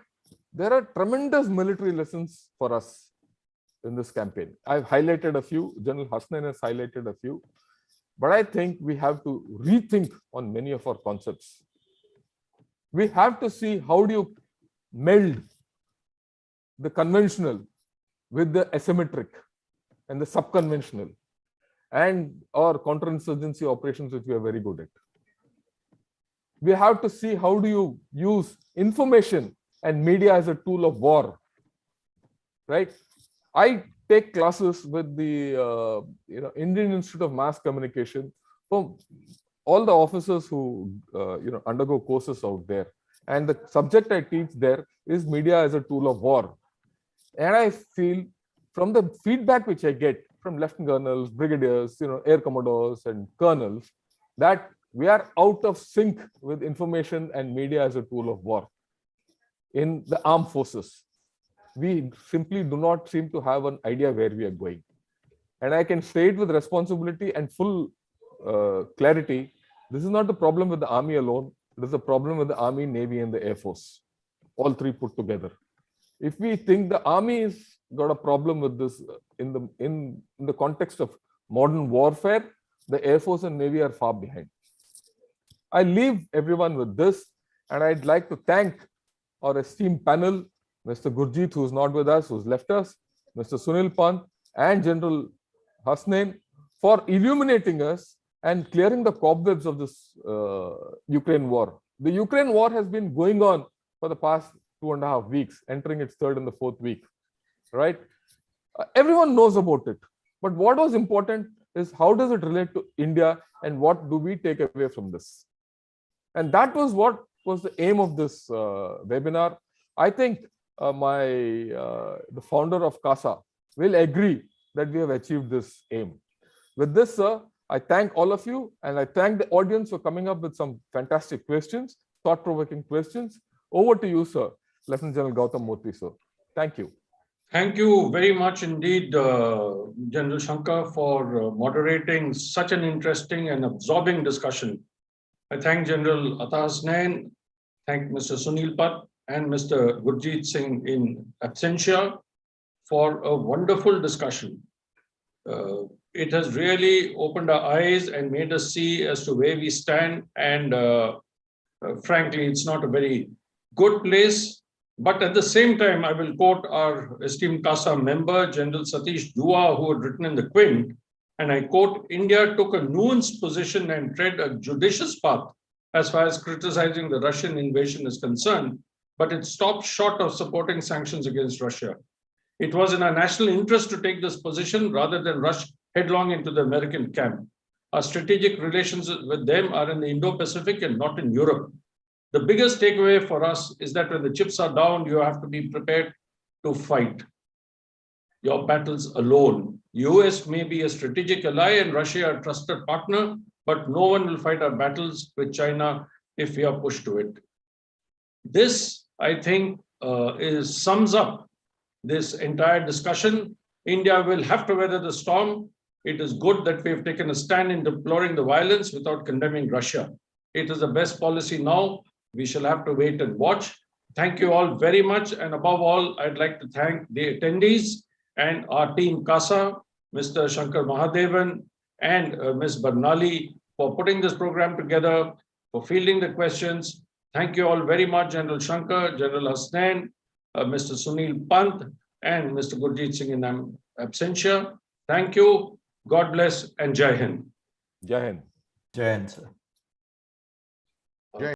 there are tremendous military lessons for us in this campaign. I've highlighted a few. General Hasnain has highlighted a few. But I think we have to rethink on many of our concepts. We have to see how do you meld the conventional with the asymmetric and the subconventional and our counterinsurgency operations, which we are very good at. We have to see how do you use information and media as a tool of war, right? I take classes with the Indian Institute of Mass Communication for all the officers who undergo courses out there, and the subject I teach there is media as a tool of war. And I feel from the feedback which I get from lieutenant colonels, brigadiers, air commodores, and colonels, that we are out of sync with information and media as a tool of war in the armed forces. We simply do not seem to have an idea where we are going. And I can say it with responsibility and full clarity. This is not the problem with the army alone. It is a problem with the army, navy, and the air force, all three put together. If we think the army has got a problem with this in the context of modern warfare, the air force and navy are far behind. I leave everyone with this, and I'd like to thank our esteemed panel, Mr. Gurjeet, who's not with us, who's left us, Mr. Sunil Pant, and General Hasnain for illuminating us and clearing the cobwebs of this Ukraine war. The Ukraine war has been going on for the past 2.5 weeks, entering its third and the fourth week, right? Everyone knows about it. But what was important is how does it relate to India and what do we take away from this? And that was what was the aim of this webinar. I think the founder of CASA will agree that we have achieved this aim. With this, sir, I thank all of you, and I thank the audience for coming up with some fantastic questions, thought-provoking questions. Over to you, sir. Lieutenant General Gautam Murthy, sir. Thank you. Thank you very much indeed, General Shankar, for moderating such an interesting and absorbing discussion. I thank General Ata Hasnain, thank Mr. Sunil Pant and Mr. Gurjeet Singh in absentia for a wonderful discussion. It has really opened our eyes and made us see as to where we stand. And frankly, it's not a very good place. But at the same time, I will quote our esteemed CASA member, General Satish Dua, who had written in the Quint, and I quote, India took a nuanced position and tread a judicious path as far as criticizing the Russian invasion is concerned, but it stopped short of supporting sanctions against Russia. It was in our national interest to take this position rather than rush headlong into the American camp. Our strategic relations with them are in the Indo-Pacific and not in Europe. The biggest takeaway for us is that when the chips are down, you have to be prepared to fight your battles alone. US may be a strategic ally and Russia a trusted partner, but no one will fight our battles with China if we are pushed to it. This, I think, sums up this entire discussion. India will have to weather the storm. It is good that we have taken a stand in deploring the violence without condemning Russia. It is the best policy now. We shall have to wait and watch. Thank you all very much. And above all, I'd like to thank the attendees and our team CASA, Mr. Shankar Mahadevan and Ms. Barnali for putting this program together, for fielding the questions. Thank you all very much, General Shankar, General Hasnain, Mr. Sunil Pant, and Mr. Gurjeet Singh in absentia. Thank you. God bless and Jai Hind. Jai Hind. Jai Hind, sir.